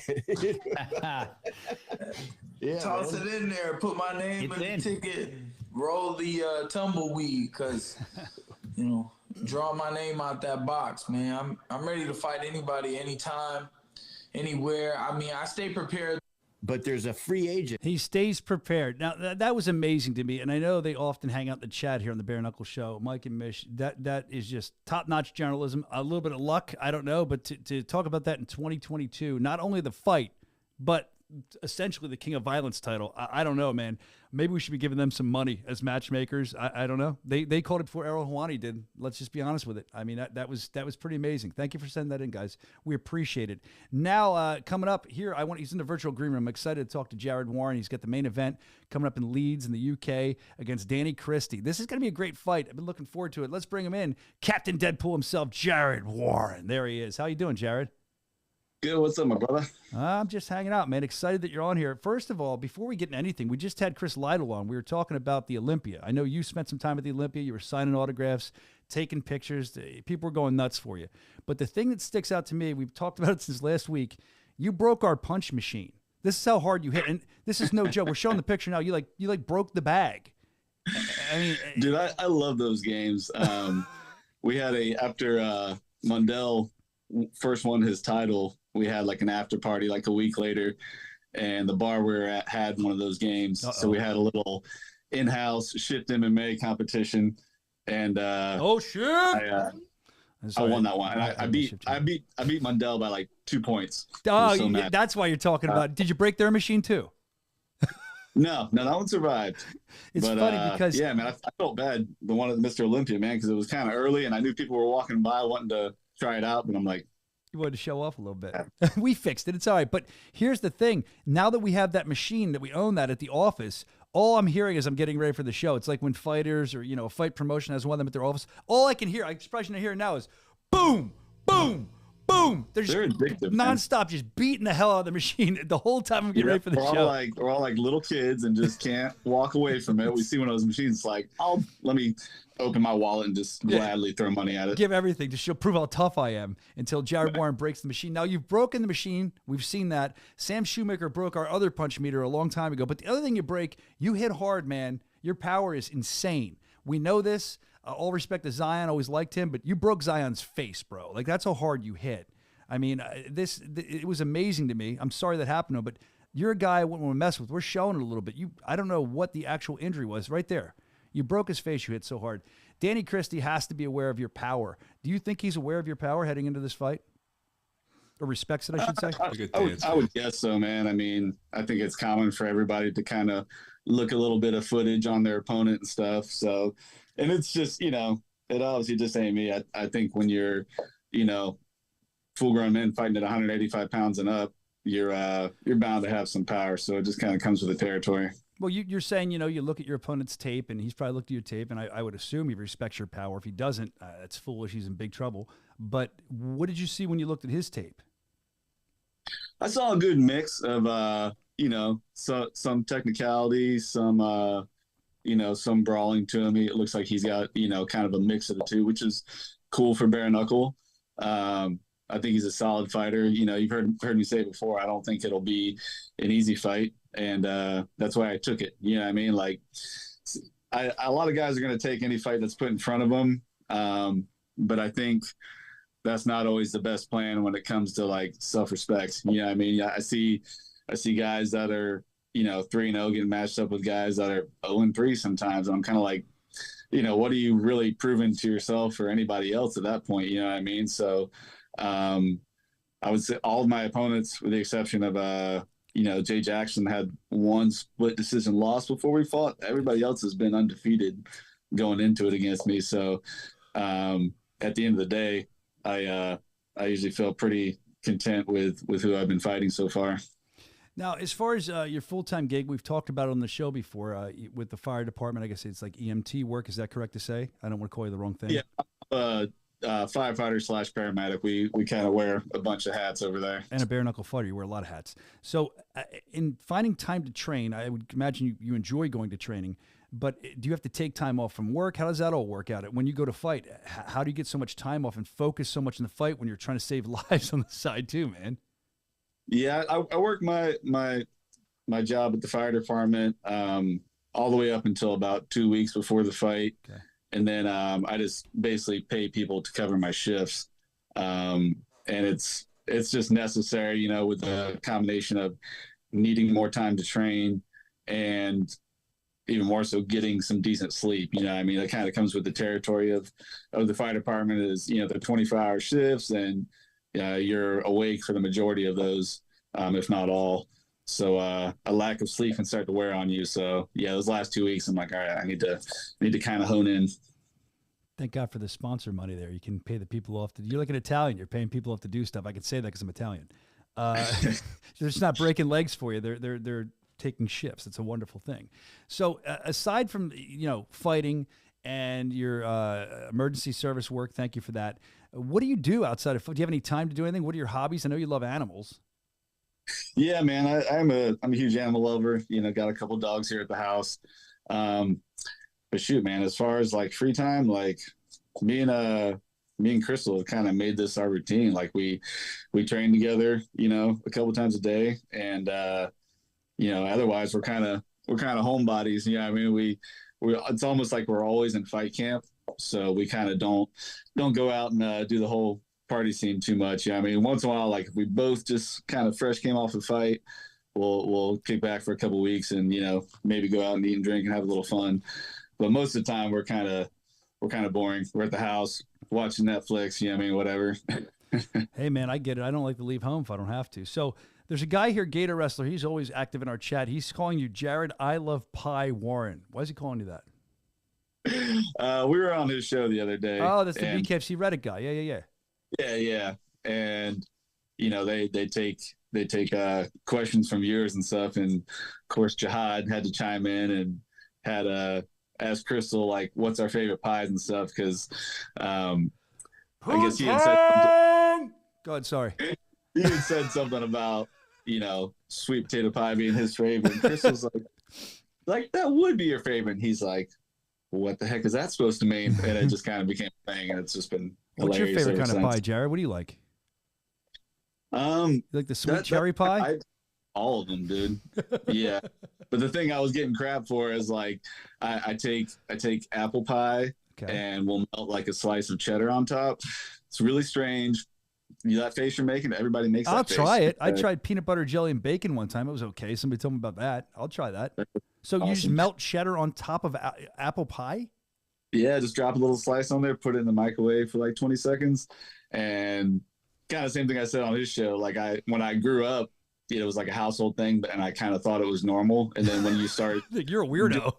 K: Yeah, toss it in there, put my name in the ticket, roll the tumbleweed, because draw my name out that box, man. I'm ready to fight anybody, anytime, anywhere. I stay prepared.
J: But there's a free agent.
C: He stays prepared. Now, that was amazing to me, and I know they often hang out in the chat here on the Bare Knuckle Show. Mike and Mish, that is just top-notch journalism. A little bit of luck, I don't know, but to talk about that in 2022, not only the fight, but essentially the King of Violence title, I don't know, man. Maybe we should be giving them some money as matchmakers. I don't know. They called it before Errol Hawani did. Let's just be honest with it. That was pretty amazing. Thank you for sending that in, guys. We appreciate it. Now, coming up here, he's in the virtual green room. I'm excited to talk to Jared Warren. He's got the main event coming up in Leeds in the UK against Danny Christie. This is going to be a great fight. I've been looking forward to it. Let's bring him in. Captain Deadpool himself, Jared Warren. There he is. How you doing, Jared?
L: Good. What's up, my brother?
C: I'm just hanging out, man. Excited that you're on here. First of all, before we get into anything, we just had Chris Lytle on. We were talking about the Olympia. I know you spent some time at the Olympia. You were signing autographs, taking pictures. People were going nuts for you. But the thing that sticks out to me, we've talked about it since last week, you broke our punch machine. This is how hard you hit. And this is no joke. We're showing the picture now. You broke the bag.
L: Dude, I love those games. We had after Mundell first won his title, we had like an after party like a week later, and the bar we were at had one of those games. So we had a little in-house shift MMA competition, and I won that one. And I beat Mundell by like 2 points.
C: Oh, that's why you're talking about it. Did you break their machine too?
L: No, that one survived.
C: It's funny because
L: yeah, man, I felt bad the one at Mr. Olympia, man, because it was kind of early, and I knew people were walking by wanting to try it out, but I'm like,
C: you wanted to show off a little bit. We fixed it. It's all right. But here's the thing. Now that we have that machine, that we own that at the office, all I'm hearing is I'm getting ready for the show. It's like when fighters or, a fight promotion has one of them at their office. All I can hear, I probably shouldn't hear it now, is boom, boom, boom. They're
L: addictive,
C: nonstop, man. Just beating the hell out of the machine the whole time I'm getting ready for the show.
L: We're all like little kids and just can't walk away from it. We see one of those machines, it's like, let me open my wallet and just gladly throw money at it.
C: Give everything to prove how tough I am until Jared Warren breaks the machine. Now, you've broken the machine. We've seen that. Sam Shoemaker broke our other punch meter a long time ago. But the other thing you break, you hit hard, man. Your power is insane. We know this. All respect to Zion. Always liked him. But you broke Zion's face, bro. Like, that's how hard you hit. It was amazing to me. I'm sorry that happened to him. But you're a guy I wouldn't want to mess with. We're showing it a little bit. I don't know what the actual injury was right there. You broke his face. You hit so hard. Danny Christie has to be aware of your power. Do you think he's aware of your power heading into this fight? Or respects it, I should say?
L: I would guess so, man. I think it's common for everybody to kind of look a little bit of footage on their opponent and stuff. So, and it's just, it obviously just ain't me. I think when you're, full-grown men fighting at 185 pounds and up, you're bound to have some power. So it just kind of comes with the territory.
C: Well, you're saying, you look at your opponent's tape, and he's probably looked at your tape, and I would assume he respects your power. If he doesn't, that's foolish. He's in big trouble. But what did you see when you looked at his tape?
L: I saw a good mix of, some technicalities, some brawling to him. It looks like he's got, kind of a mix of the two, which is cool for bare knuckle. I think he's a solid fighter. You've heard me say it before. I don't think it'll be an easy fight. And that's why I took it. You know what I mean? Like, a lot of guys are going to take any fight that's put in front of them. But I think that's not always the best plan when it comes to like self-respect. You know what I mean? I see guys that are, 3-0 getting matched up with guys that are 0-3 sometimes. And I'm kind of like, what are you really proving to yourself or anybody else at that point? You know what I mean? So I would say all of my opponents, with the exception of, Jay Jackson, had one split decision loss before we fought. Everybody else has been undefeated going into it against me. So at the end of the day, I usually feel pretty content with who I've been fighting so far.
C: Now, as far as your full-time gig, we've talked about it on the show before with the fire department. I guess it's like EMT work. Is that correct to say? I don't want to call you the wrong thing.
L: Yeah, firefighter / paramedic. We kind of wear a bunch of hats over there.
C: And a bare knuckle fighter, you wear a lot of hats. So in finding time to train, I would imagine you enjoy going to training, but do you have to take time off from work? How does that all work out? When you go to fight, how do you get so much time off and focus so much in the fight when you're trying to save lives on the side too, man?
L: Yeah, I work my job at the fire department all the way up until about 2 weeks before the fight.
C: Okay.
L: And then I just basically pay people to cover my shifts. And it's just necessary, with the combination of needing more time to train and even more so getting some decent sleep. I mean, that kind of comes with the territory of the fire department is, the 24-hour shifts, and you're awake for the majority of those, if not all. So a lack of sleep can start to wear on you. So yeah, those last 2 weeks, I'm like, all right, I need to kind of hone in.
C: Thank God for the sponsor money there. You can pay the people off. You're like an Italian. You're paying people off to do stuff. I can say that because I'm Italian. They're just not breaking legs for you. They're taking shifts. It's a wonderful thing. So aside from, fighting and your emergency service work, thank you for that. What do you do outside of foot? Do you have any time to do anything? What are your hobbies? I know you love animals.
L: Yeah, man, I'm a huge animal lover. Got a couple dogs here at the house. But shoot, man, as far as like free time, like me and Crystal have kind of made this our routine. Like we train together, a couple times a day, and otherwise we're kind of homebodies. I mean, we it's almost like we're always in fight camp, so we kind of don't go out and do the whole party scene too much. I mean, once in a while, like if we both just kind of fresh came off a fight, we'll kick back for a couple weeks and maybe go out and eat and drink and have a little fun. But most of the time we're kind of boring. We're at the house watching Netflix, whatever.
C: Hey man, I get it. I don't like to leave home if I don't have to. So there's a guy here, Gator Wrestler. He's always active in our chat. He's calling you Jared I Love Pie Warren. Why is he calling you that?
L: We were on his show the other day.
C: Oh, that's the BKFC Reddit guy. Yeah.
L: And they take questions from viewers and stuff, and of course Jihad had to chime in and had ask Crystal like what's our favorite pies and stuff, because I guess he had said something.
C: Go ahead, sorry.
L: He had said something about sweet potato pie being his favorite. And Crystal's like that would be your favorite. And he's like, what the heck is that supposed to mean? And it just kind of became a thing, and it's just been
C: What's
L: hilarious.
C: your favorite kind of pie, Jared? What do you like? You like the sweet cherry pie?
L: All of them, dude. Yeah. But the thing I was getting crap for is like I take apple pie and we'll melt like a slice of cheddar on top. It's really strange. That face you're making, everybody makes that face.
C: I'll try it. I tried peanut butter jelly and bacon one time. It was okay. Somebody told me about that. I'll try that. So awesome. You just melt cheddar on top of apple pie?
L: Yeah, just drop a little slice on there, put it in the microwave for like 20 seconds. And kind of the same thing I said on his show. Like when I grew up, it was like a household thing, and I kind of thought it was normal. And then when you start,
C: you're a weirdo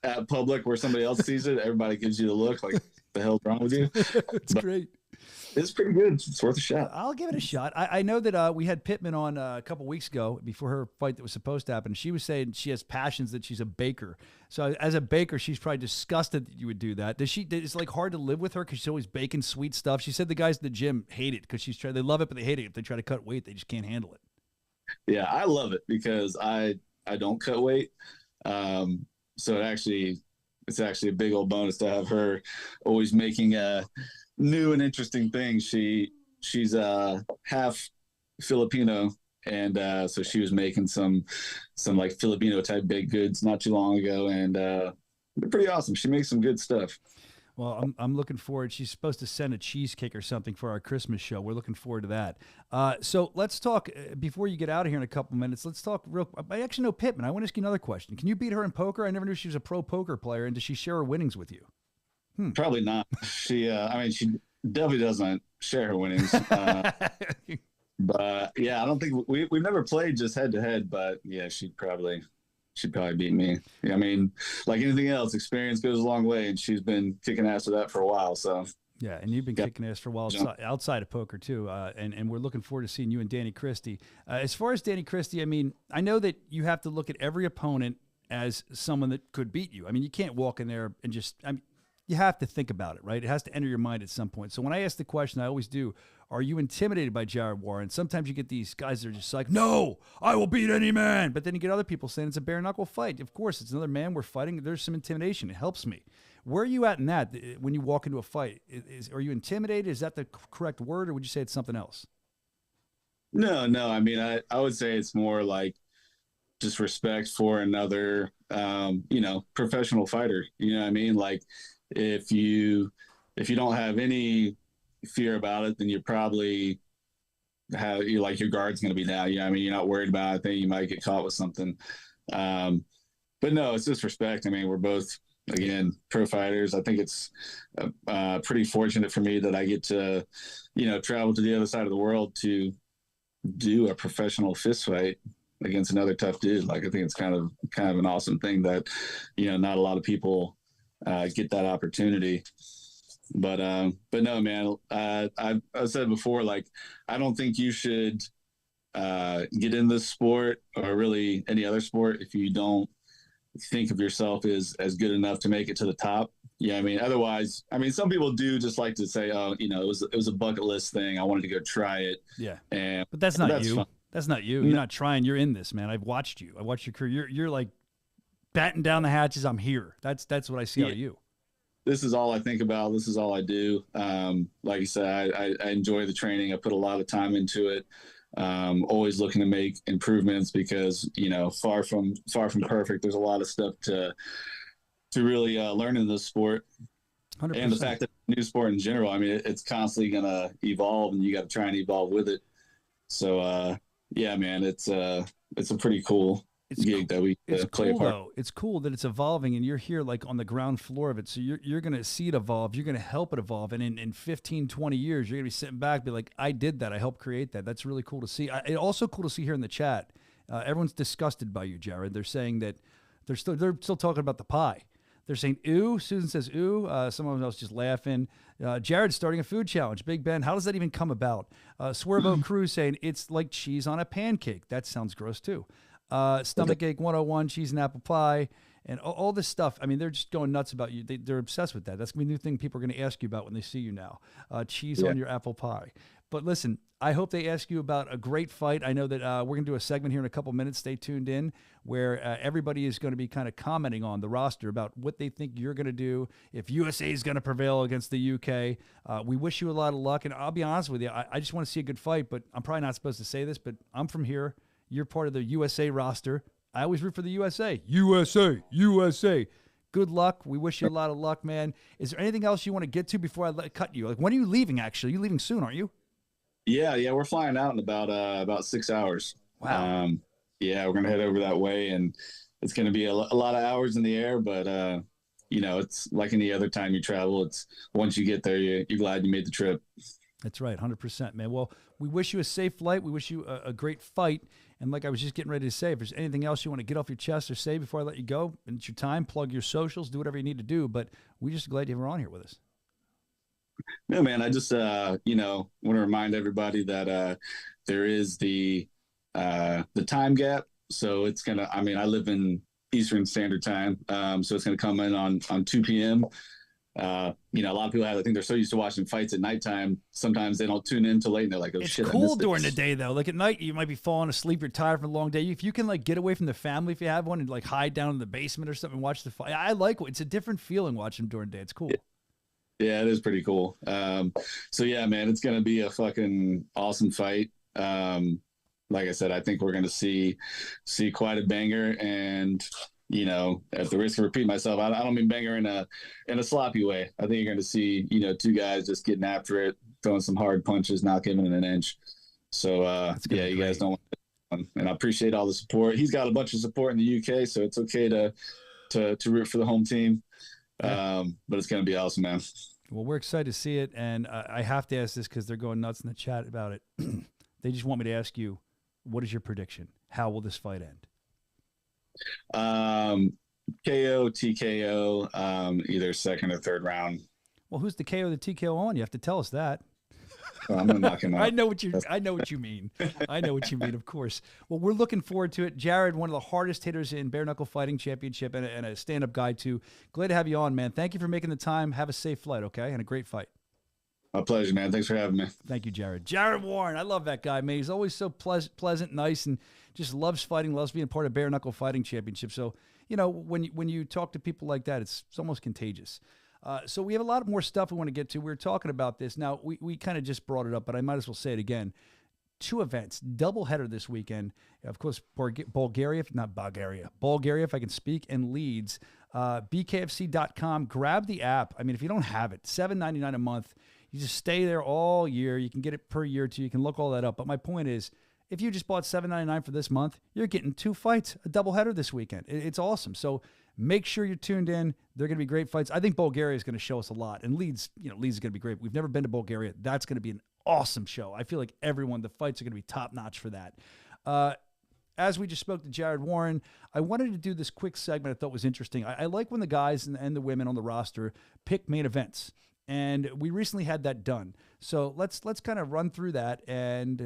L: at public where somebody else sees it, everybody gives you the look like, the hell's wrong with you?
C: It's great.
L: It's pretty good. It's worth a shot.
C: I'll give it a shot. I know that we had Pittman on a couple weeks ago before her fight that was supposed to happen. She was saying she has passions, that she's a baker. So as a baker, she's probably disgusted that you would do that. It's like hard to live with her because she's always baking sweet stuff. She said the guys at the gym hate it because they love it, but they hate it. If they try to cut weight, they just can't handle it.
L: Yeah, I love it because I don't cut weight. So it's actually a big old bonus to have her always making new and interesting things. She's half Filipino, and so she was making some like Filipino type baked goods not too long ago, and they're pretty awesome. She makes some good stuff.
C: Well, I'm looking forward. She's supposed to send a cheesecake or something for our Christmas show. We're looking forward to that. So let's talk, before you get out of here in a couple minutes, let's talk I actually know Pittman. I want to ask you another question. Can you beat her in poker? I never knew she was a pro poker player. And does she share her winnings with you?
L: Probably not. She definitely doesn't share her winnings. But yeah, I don't think we've never played just head to head, but yeah, she'd probably beat me. I mean, like anything else, experience goes a long way, and she's been kicking ass with that for a while. So
C: yeah, and you've been kicking ass for a while outside of poker too, and we're looking forward to seeing you and Danny Christie. As far as Danny Christie, I mean, I know that you have to look at every opponent as someone that could beat you. I mean, you can't walk in there and just, you have to think about it, right? It has to enter your mind at some point. So when I ask the question, I always do, are you intimidated by Jared Warren? Sometimes you get these guys that are just like, no, I will beat any man. But then you get other people saying it's a bare knuckle fight. Of course, it's another man we're fighting. There's some intimidation. It helps me. Where are you at in that when you walk into a fight? Are you intimidated? Is that the correct word, or would you say it's something else?
L: No. I mean, I would say it's more like just respect for another, professional fighter. You know what I mean? Like if you don't have any fear about it, then you probably your guard's going to be down. I mean, you're not worried about it. I think you might get caught with something. But no, it's just respect. I mean, we're both, again, pro fighters. I think it's pretty fortunate for me that I get to, travel to the other side of the world to do a professional fist fight against another tough dude. Like, I think it's kind of an awesome thing that, not a lot of people get that opportunity. But no, man, I said before, like, I don't think you should get in this sport or really any other sport if you don't think of yourself as good enough to make it to the top. Yeah, I mean, otherwise, I mean, some people do just like to say, oh, it was a bucket list thing. I wanted to go try it.
C: Yeah,
L: but
C: that's not you.
L: Fun.
C: That's not you. You're not trying. You're in this, man. I've watched you. I watched your career. You're like batting down the hatches. I'm here. That's what I see out of you.
L: This is all I think about. This is all I do. Like you said, I enjoy the training. I put a lot of time into it. Always looking to make improvements because, far from perfect. There's a lot of stuff to really learn in this sport. 100%. And the fact that new sport in general, I mean, it's constantly going to evolve and you got to try and evolve with it. So, yeah, man, it's a pretty cool gig that we play a part.
C: Though. It's cool that it's evolving and you're here like on the ground floor of it. So you're going to see it evolve. You're going to help it evolve. And in 15, 20 years, you're going to be sitting back, be like, I did that. I helped create that. That's really cool to see. It's also cool to see here in the chat. Everyone's disgusted by you, Jared. They're saying that they're still talking about the pie. They're saying, ooh. Susan says, ooh. Someone else just laughing. Jared's starting a food challenge. Big Ben, how does that even come about? Swervo Cruz saying, it's like cheese on a pancake. That sounds gross, too. Stomachache 101, cheese and apple pie, and all this stuff. I mean, they're just going nuts about you. They're obsessed with that. That's going to be a new thing people are going to ask you about when they see you now. Cheese on your apple pie. But listen, I hope they ask you about a great fight. I know that we're going to do a segment here in a couple minutes. Stay tuned in where everybody is going to be kind of commenting on the roster about what they think you're going to do if USA is going to prevail against the UK. We wish you a lot of luck. And I'll be honest with you, I just want to see a good fight, but I'm probably not supposed to say this, but I'm from here. You're part of the USA roster. I always root for the USA. USA. Good luck. We wish you a lot of luck, man. Is there anything else you want to get to before I cut you? Like, when are you leaving, actually? You're leaving soon, aren't you?
L: Yeah, we're flying out in about 6 hours.
C: Wow.
L: Yeah, we're going to head over that way, and it's going to be a lot of hours in the air, but, it's like any other time you travel. It's once you get there, you're glad you made the trip.
C: That's right, 100%, man. Well, we wish you a safe flight. We wish you a great fight. And like I was just getting ready to say, if there's anything else you want to get off your chest or say before I let you go, and it's your time, plug your socials, do whatever you need to do. But we're just glad you were on here with us.
L: No, man, I just, want to remind everybody that there is the time gap. So it's going to, I live in Eastern Standard Time. So it's going to come in on 2 p.m. A lot of people I think they're so used to watching fights at nighttime. Sometimes they don't tune in till late and they're like, oh,
C: it's
L: shit.
C: It's cool during the day though. Like at night, you might be falling asleep. You're tired from a long day. If you can like get away from the family, if you have one, and like hide down in the basement or something and watch the fight. I like it. It's a different feeling watching them during the day. It's cool.
L: Yeah, it is pretty cool. So yeah, man, it's going to be a fucking awesome fight. Like I said, I think we're going to see quite a banger, and at the risk of repeating myself, I don't mean banger in a sloppy way. I think you're going to see, two guys just getting after it, throwing some hard punches, not giving it an inch. So, yeah, you guys don't want to, and I appreciate all the support. He's got a bunch of support in the UK, so it's okay to root for the home team. But it's going to be awesome, man.
C: Well, we're excited to see it, and I have to ask this because they're going nuts in the chat about it. They just want me to ask you, what is your prediction? How will this fight end?
L: KO, TKO, either second or third round.
C: Well, who's the KO, the TKO on? You have to tell us that.
L: Well, I'm gonna knock him out.
C: I know what you mean. I know what you mean, of course. Well, we're looking forward to it. Jared, one of the hardest hitters in Bare Knuckle Fighting Championship and a stand-up guy, too. Glad to have you on, man. Thank you for making the time. Have a safe flight, okay? And a great fight.
L: My pleasure, man. Thanks for having me.
C: Thank you, Jared. Jared Warren. I love that guy, man. He's always so pleasant, nice, and just loves fighting, loves being part of Bare Knuckle Fighting Championship. So, when you talk to people like that, it's almost contagious. So we have a lot more stuff we want to get to. We were talking about this. Now, we kind of just brought it up, but I might as well say it again. 2 events, doubleheader this weekend. Of course, Bulgaria, if I can speak, and Leeds. BKFC.com. Grab the app. I mean, if you don't have it, $7.99 a month. You just stay there all year. You can get it per year, too. You can look all that up. But my point is, if you just bought $7.99 for this month, you're getting 2 fights, a doubleheader this weekend. It's awesome. So make sure you're tuned in. They're going to be great fights. I think Bulgaria is going to show us a lot. And Leeds is going to be great. We've never been to Bulgaria. That's going to be an awesome show. I feel like the fights are going to be top-notch for that. As we just spoke to Jared Warren, I wanted to do this quick segment I thought was interesting. I like when the guys and the women on the roster pick main events. And we recently had that done. So let's kind of run through that, and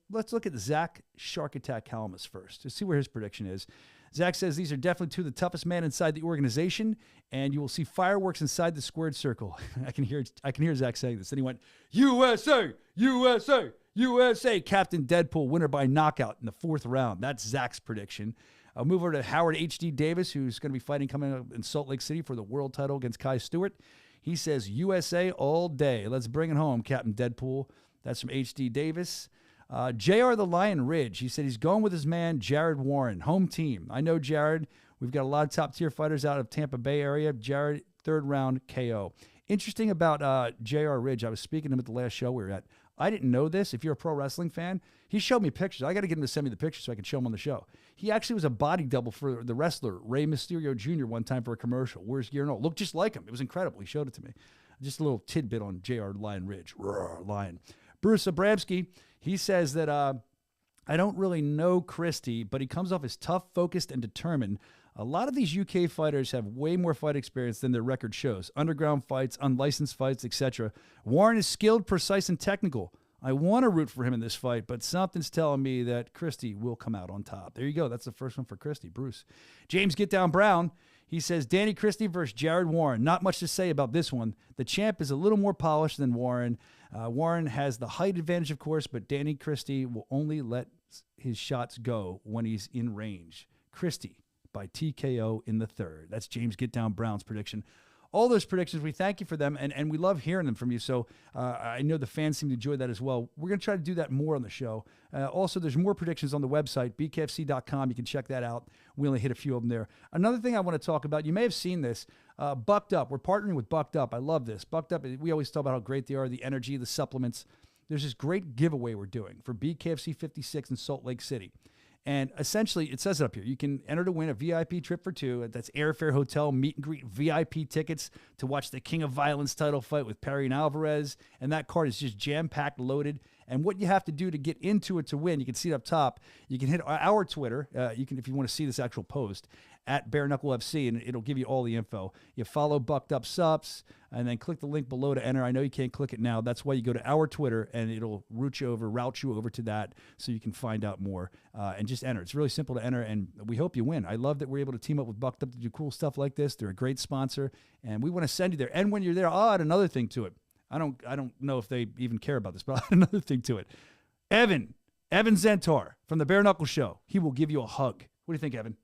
C: let's look at Zach Shark Attack Helmus first to see where his prediction is. Zach says these are definitely 2 of the toughest men inside the organization, and you will see fireworks inside the squared circle. I can hear Zach saying this. Then he went, USA, USA, USA, Captain Deadpool, winner by knockout in the 4th round. That's Zach's prediction. I'll move over to Howard H.D. Davis, who's going to be fighting coming up in Salt Lake City for the world title against Kai Stewart. He says, USA all day. Let's bring it home, Captain Deadpool. That's from H.D. Davis. JR the Lion Ridge. He said he's going with his man, Jared Warren, home team. I know Jared. We've got a lot of top-tier fighters out of Tampa Bay area. Jared, 3rd round KO. Interesting about JR Ridge. I was speaking to him at the last show we were at. I didn't know this. If you're a pro wrestling fan, he showed me pictures. I got to get him to send me the pictures so I can show him on the show. He actually was a body double for the wrestler Rey Mysterio Jr. one time for a commercial. Wears gear and all. Looked just like him. It was incredible. He showed it to me. Just a little tidbit on JR Lion Ridge. Roar, Lion. Bruce Abramski, he says that I don't really know Christie, but he comes off as tough, focused, and determined. A lot of these UK fighters have way more fight experience than their record shows. Underground fights, unlicensed fights, etc. Warren is skilled, precise, and technical. I want to root for him in this fight, but something's telling me that Christie will come out on top. There you go. That's the first one for Christie. Bruce. James Get Down Brown, he says, Danny Christie versus Jared Warren. Not much to say about this one. The champ is a little more polished than Warren. Warren has the height advantage, of course, but Danny Christie will only let his shots go when he's in range. Christie by TKO in the 3rd. That's James Get Down Brown's prediction. All those predictions, we thank you for them, and we love hearing them from you. So I know the fans seem to enjoy that as well. We're going to try to do that more on the show. Also, there's more predictions on the website, bkfc.com. You can check that out. We only hit a few of them there. Another thing I want to talk about, you may have seen this, Bucked Up. We're partnering with Bucked Up. I love this. Bucked Up, we always talk about how great they are, the energy, the supplements. There's this great giveaway we're doing for BKFC 56 in Salt Lake City. And essentially, it says it up here. You can enter to win a VIP trip for 2. That's airfare, hotel, meet and greet, VIP tickets to watch the King of Violence title fight with Perry and Alvarez. And that card is just jam-packed, loaded. And what you have to do to get into it to win, you can see it up top. You can hit our Twitter. You can, if you want to see this actual post, at Bare Knuckle FC, and it'll give you all the info. You follow Bucked Up Subs, and then click the link below to enter. I know you can't click it now. That's why you go to our Twitter, and it'll route you over to that so you can find out more and just enter. It's really simple to enter, and we hope you win. I love that we're able to team up with Bucked Up to do cool stuff like this. They're a great sponsor, and we want to send you there. And when you're there, I'll add another thing to it. I don't know if they even care about this, but I'll add another thing to it. Evan Zentar from the Bare Knuckle Show. He will give you a hug. What do you think, Evan?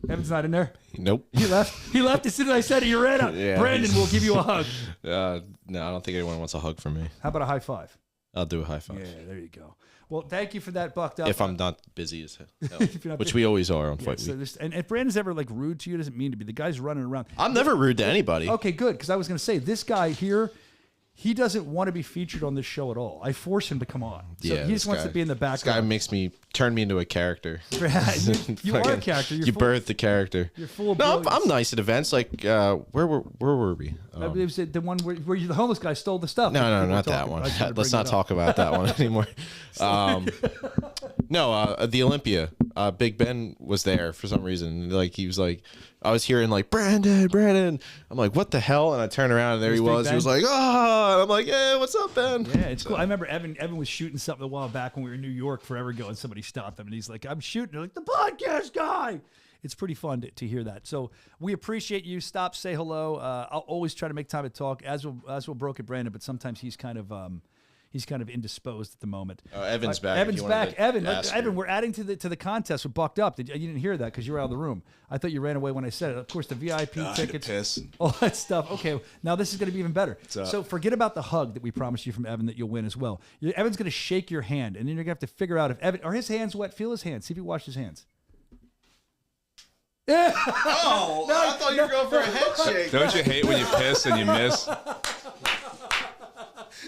C: Evan's not in there?
F: Nope.
C: He left as soon as I said it. You ran out. Yeah, Brandon will give you a hug.
F: No, I don't think anyone wants a hug from me.
C: How about a high five?
F: I'll do a high five.
C: Yeah, there you go. Well, thank you for that, Bucked Up.
F: If I'm not busy as hell,
C: If you're not
F: which
C: busy.
F: we always are on Fight
C: So
F: Week.
C: and if Brandon's ever like rude to you, doesn't mean to be. The guy's running around.
F: I'm never rude to anybody.
C: Okay, good. Because I was going to say, this guy here, he doesn't want to be featured on this show at all. I force him to come on. So he just wants to be in the background.
F: This guy turn me into a character.
C: You are a character.
F: You birthed the character.
C: You're full of
F: No,
C: brilliance.
F: I'm nice at events. Like, where were we?
C: It was the one where the homeless guy stole the stuff.
F: No, not that one. Let's not talk about that one anymore. The Olympia. Big Ben was there for some reason. Like, he was like, I was hearing like, Brandon. I'm like, what the hell? And I turned around and there he was. He was like, oh, and I'm like, hey, what's up, Ben?
C: Yeah, it's cool. I remember Evan was shooting something a while back when we were in New York forever ago, and somebody stopped him, and he's like, I'm shooting. They're like, the podcast guy. It's pretty fun to hear that. So we appreciate you. Stop, say hello. I'll always try to make time to talk, as will Broken Brandon, but sometimes he's kind of indisposed at the moment.
F: Evan's back.
C: Evan's back. Evan, we're adding to the contest with Bucked Up. You didn't hear that because you were out of the room. I thought you ran away when I said it. Of course, the VIP tickets, all that stuff. Okay, now this is going to be even better. So forget about the hug that we promised you from Evan that you'll win as well. Evan's going to shake your hand, and then you're going to have to figure out if Evan are his hands wet. Feel his hands. See if he washed his hands. Yeah.
F: Oh, I thought you were going for a head shake.
E: Don't you hate when you piss and you miss?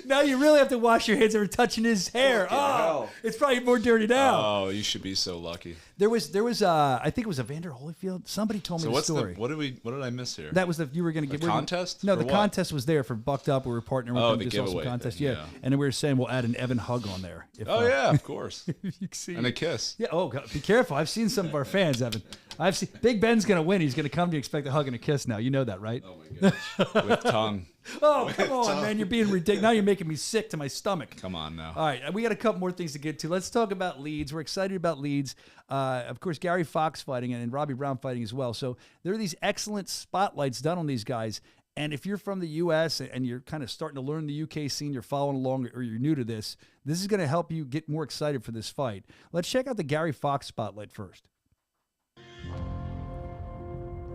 C: Now you really have to wash your hands every touching his hair.
E: hell.
C: It's probably more dirty now.
E: Oh, you should be so lucky.
C: There was I think it was Evander Holyfield. Somebody told me the story.
E: What did I miss here?
C: That was you were going to get
E: contest?
C: No,
E: For
C: the
E: what?
C: contest was there for Bucked Up. We were partnering with them.
E: the
C: This awesome
E: giveaway
C: contest,
E: thing,
C: yeah.
E: yeah.
C: And then we were saying we'll add an Evan hug on there.
E: Yeah, of course.
C: You can see.
E: And a kiss.
C: Yeah. Oh, God, be careful. I've seen some of our fans, Evan. I've seen Big Ben's going to win. He's going to come to expect a hug and a kiss now. You know that, right?
E: Oh my gosh. With tongue.
C: Oh, come on, man. You're being ridiculous. Now you're making me sick to my stomach.
E: Come on now.
C: All right. We got a couple more things to get to. Let's talk about Leeds. We're excited about Leeds. Of course, Gary Fox fighting and Robbie Brown fighting as well. So there are these excellent spotlights done on these guys. And if you're from the U.S. and you're kind of starting to learn the UK scene, you're following along, or you're new to this is going to help you get more excited for this fight. Let's check out the Gary Fox spotlight first.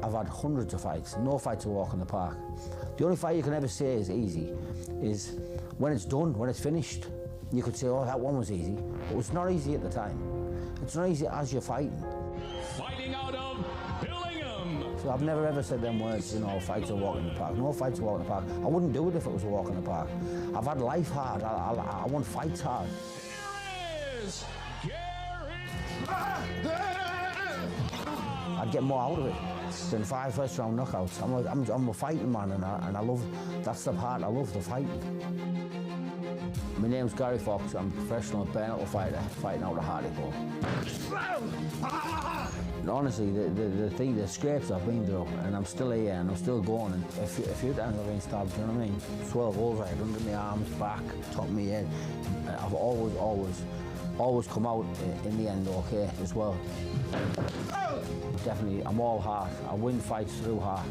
M: I've had hundreds of fights. No fight's a walk in the park. The only fight you can ever say is easy is when it's done, when it's finished. You could say, oh, that one was easy. But it's not easy at the time. It's not easy as you're fighting.
B: Fighting out of Billingham.
M: So I've never ever said them words, fights are a walk in the park. No fight's a walk in the park. I wouldn't do it if it was a walk in the park. I've had life hard. I want fights hard.
B: Here is
M: I'd get more out of it than 5 first-round knockouts. I'm a fighting man, and I love, that's the part I love, the fighting. My name's Gary Fox. I'm a professional bare-knuckle fighter, fighting out of Hartlepool. And honestly, the scrapes I've been through, and I'm still here, and I'm still going. And a few times I've been stabbed, you know what I mean? 12 holes right under my arms, back, top of my head. I've always come out in the end okay as well. Definitely, I'm all heart. I win fights through heart.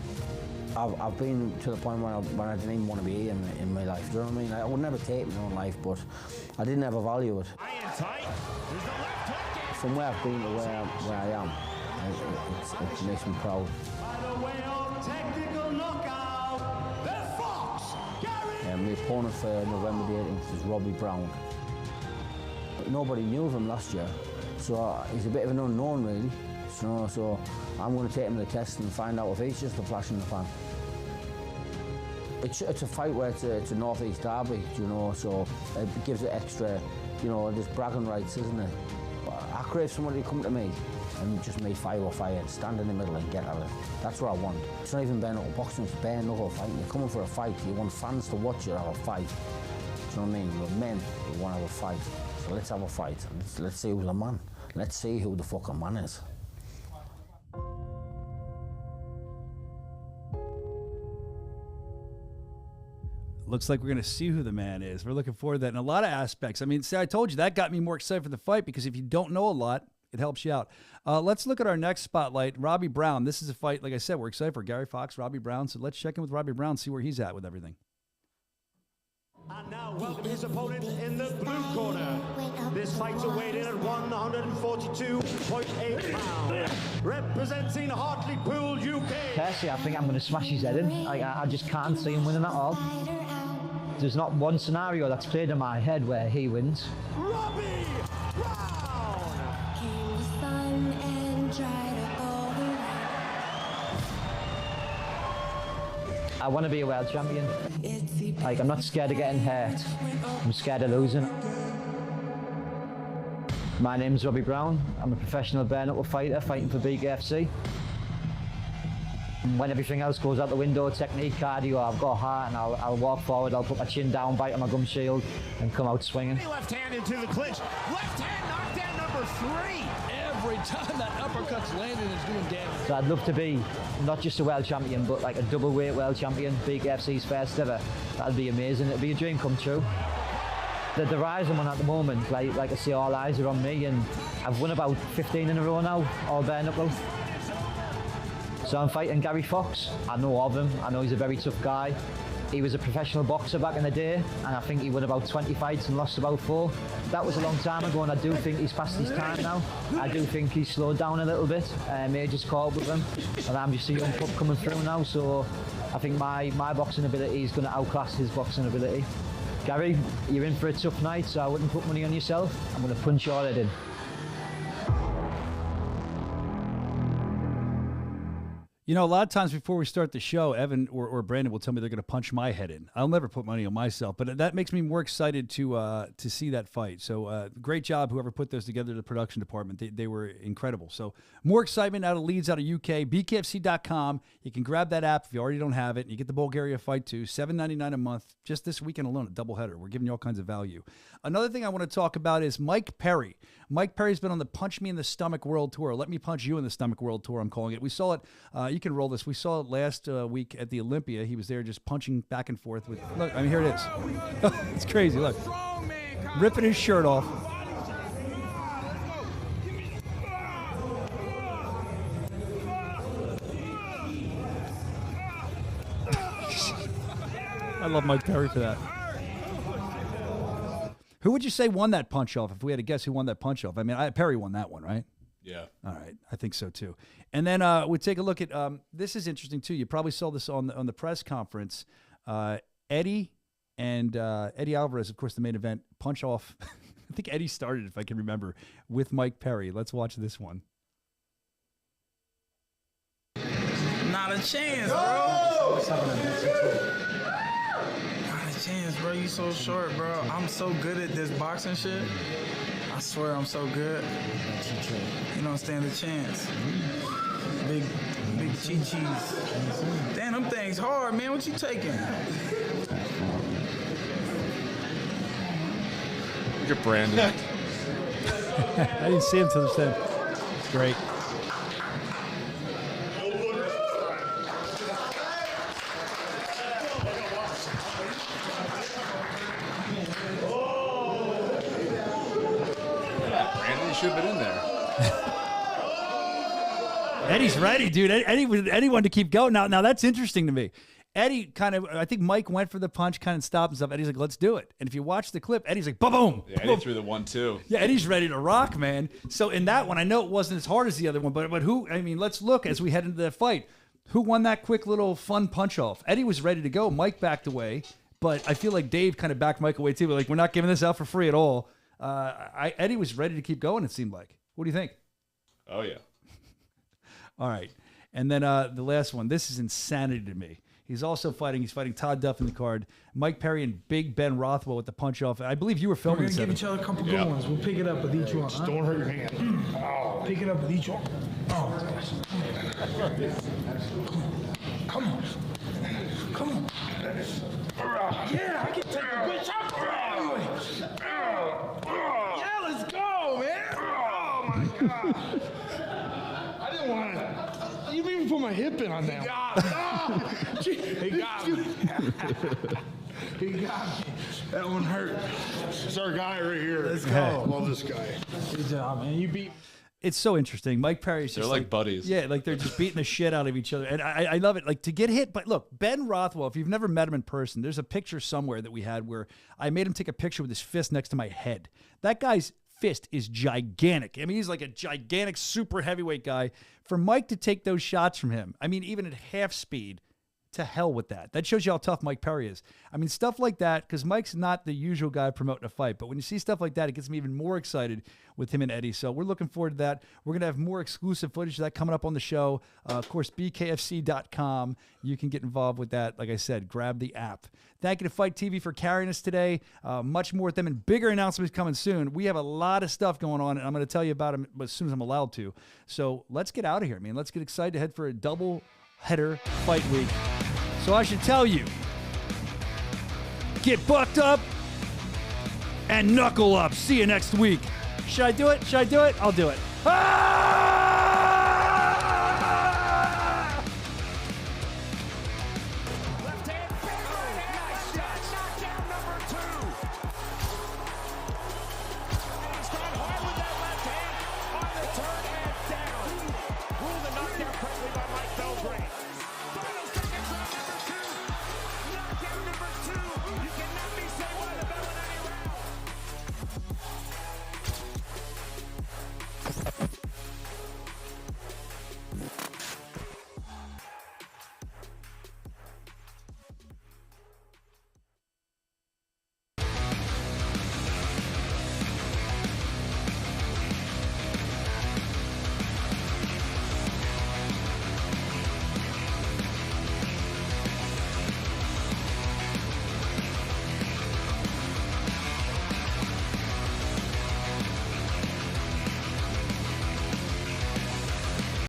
M: I've been to the point when I didn't even want to be here in my life. Do you know what I mean? I would never take my own life, but I didn't ever value it. From where I've been to where I am, it makes me proud. My opponent for November the 18th is Robbie Brown. Nobody knew of him last year, so he's a bit of an unknown really. So I'm going to take him to the test and find out if he's just a flash in the pan. It's a fight where it's a North East derby, so it gives it extra, there's bragging rights, isn't it? I crave somebody to come to me and just me fire or fire, stand in the middle and get at it. That's what I want. It's not even bare knuckle boxing, it's bare knuckle fighting. You're coming for a fight, you want fans to watch you have a fight. Do you know what I mean? We're men who want to have a fight. So let's have a fight. Let's see who's the man. Let's see who the fucking man is.
C: Looks like we're going to see who the man is. We're looking forward to that in a lot of aspects. I mean, see, I told you that got me more excited for the fight because if you don't know a lot, it helps you out. Let's look at our next spotlight, Robbie Brown. This is a fight, like I said, we're excited for Gary Fox, Robbie Brown. So let's check in with Robbie Brown, see where he's at with everything.
B: And now welcome his opponent in the blue corner. This fight's weighed in at 142.8 pounds. Representing Hartlepool, UK.
N: Personally, I think I'm going to smash his head in. I just can't see him winning at all. there's not one scenario that's played in my head where he wins. I want to be a world champion. Like, I'm not scared of getting hurt. I'm scared of losing. My name's Robbie Brown. I'm a professional bare knuckle fighter fighting for BKFC. When everything else goes out the window, technique, cardio, I've got heart, and I'll walk forward, I'll put my chin down, bite on my gum shield, and come out swinging.
B: Left hand into the clinch. Left hand knockdown number 3. Every time that uppercut's landing is doing damage.
N: So I'd love to be not just a world champion, but like a double weight world champion, BKFC's first ever. That'd be amazing. It'd be a dream come true. The rise I'm on at the moment, like I say, all eyes are on me, and I've won about 15 in a row now, all bare knuckle. So I'm fighting Gary Fox. I know of him. I know he's a very tough guy. He was a professional boxer back in the day, and I think he won about 20 fights and lost about 4. That was a long time ago, and I do think he's past his time now. I do think he's slowed down a little bit. Major's caught up with him, and I'm just a young pup coming through now, so I think my boxing ability is going to outclass his boxing ability. Gary, you're in for a tough night, so I wouldn't put money on yourself. I'm going to punch your head in.
C: You know, a lot of times before we start the show, Evan or Brandon will tell me they're going to punch my head in. I'll never put money on myself, but that makes me more excited to see that fight. So great job, whoever put those together, the production department. They were incredible. So more excitement out of Leeds, out of UK, BKFC.com. You can grab that app if you already don't have it. You get the Bulgaria fight too, $7.99 a month. Just this weekend alone, a doubleheader. We're giving you all kinds of value. Another thing I want to talk about is Mike Perry. Mike Perry's been on the Punch Me in the Stomach World Tour. Let Me Punch You in the Stomach World Tour, I'm calling it. We saw it. You can roll this. We saw it last week at the Olympia. He was there just punching back and forth with. Look, I mean, here it is. It's crazy. Look, ripping his shirt off. I love Mike Perry for that. Who would you say won that punch off? If we had to guess who won that punch off, I mean, Perry won that one, right?
E: Yeah.
C: All right, I think so too. And then we take a look at this is interesting too. You probably saw this on the press conference. Eddie and Eddie Alvarez, of course, the main event punch off. I think Eddie started, if I can remember, with Mike Perry. Let's watch this one.
O: Not a chance, bro. Not a chance, bro. You so short, bro. I'm so good at this boxing shit. I swear I'm so good. You don't stand a chance. Big chi-chis. Damn, them things hard, man. What you taking?
F: Look at Brandon.
C: I didn't see him till this time. It's great.
E: Should have been in there.
C: Eddie's ready, dude. Eddie wanted to keep going. Now that's interesting to me. Eddie kind of, I think Mike went for the punch, kind of stopped and stuff. Eddie's like, let's do it. And if you watch the clip, Eddie's like, boom, boom.
E: Yeah, Eddie threw the 1-2.
C: Yeah, Eddie's ready to rock, man. So in that one, I know it wasn't as hard as the other one, but who, I mean, let's look as we head into the fight. Who won that quick little fun punch off? Eddie was ready to go. Mike backed away, but I feel like Dave kind of backed Mike away too. Like, we're not giving this out for free at all. Eddie was ready to keep going, it seemed like. What do you think?
E: Oh, yeah.
C: All right. And then the last one. This is insanity to me. He's fighting Todd Duff in the card. Mike Perry and Big Ben Rothwell with the punch off. I believe you were filming
O: this. We're going to give each other a couple good ones. We'll pick it up with each one.
B: Just don't hurt your hand.
O: Oh, pick it up with each one. Oh. Come on. Come on. Yeah, I can take a bitch out. Yeah, let's go, man. Oh, my God. I didn't want to. You didn't even put my hip in on that. He got me. He got me. That one hurt.
B: It's our guy right here.
O: Let's go.
B: I love this guy.
O: Good job, man. You beat.
C: It's so interesting. Mike Perry's
E: They're
C: just
E: like buddies.
C: Yeah, like they're just beating the shit out of each other. And I love it. Like, to get hit. But look, Ben Rothwell, if you've never met him in person, there's a picture somewhere that we had where I made him take a picture with his fist next to my head. That guy's fist is gigantic. I mean, he's like a gigantic, super heavyweight guy. For Mike to take those shots from him, I mean, even at half speed, to hell with that. That shows you how tough Mike Perry is. I mean, stuff like that, because Mike's not the usual guy promoting a fight, but when you see stuff like that, it gets me even more excited with him and Eddie. So we're looking forward to that. We're going to have more exclusive footage of that coming up on the show. Of course, BKFC.com. You can get involved with that. Like I said, grab the app. Thank you to Fight TV for carrying us today. Much more with them and bigger announcements coming soon. We have a lot of stuff going on, and I'm going to tell you about them as soon as I'm allowed to. So let's get out of here, man. Let's get excited to head for a double header fight week. So I should tell you, get bucked up and knuckle up. See you next week. Should I do it? I'll do it. Ah!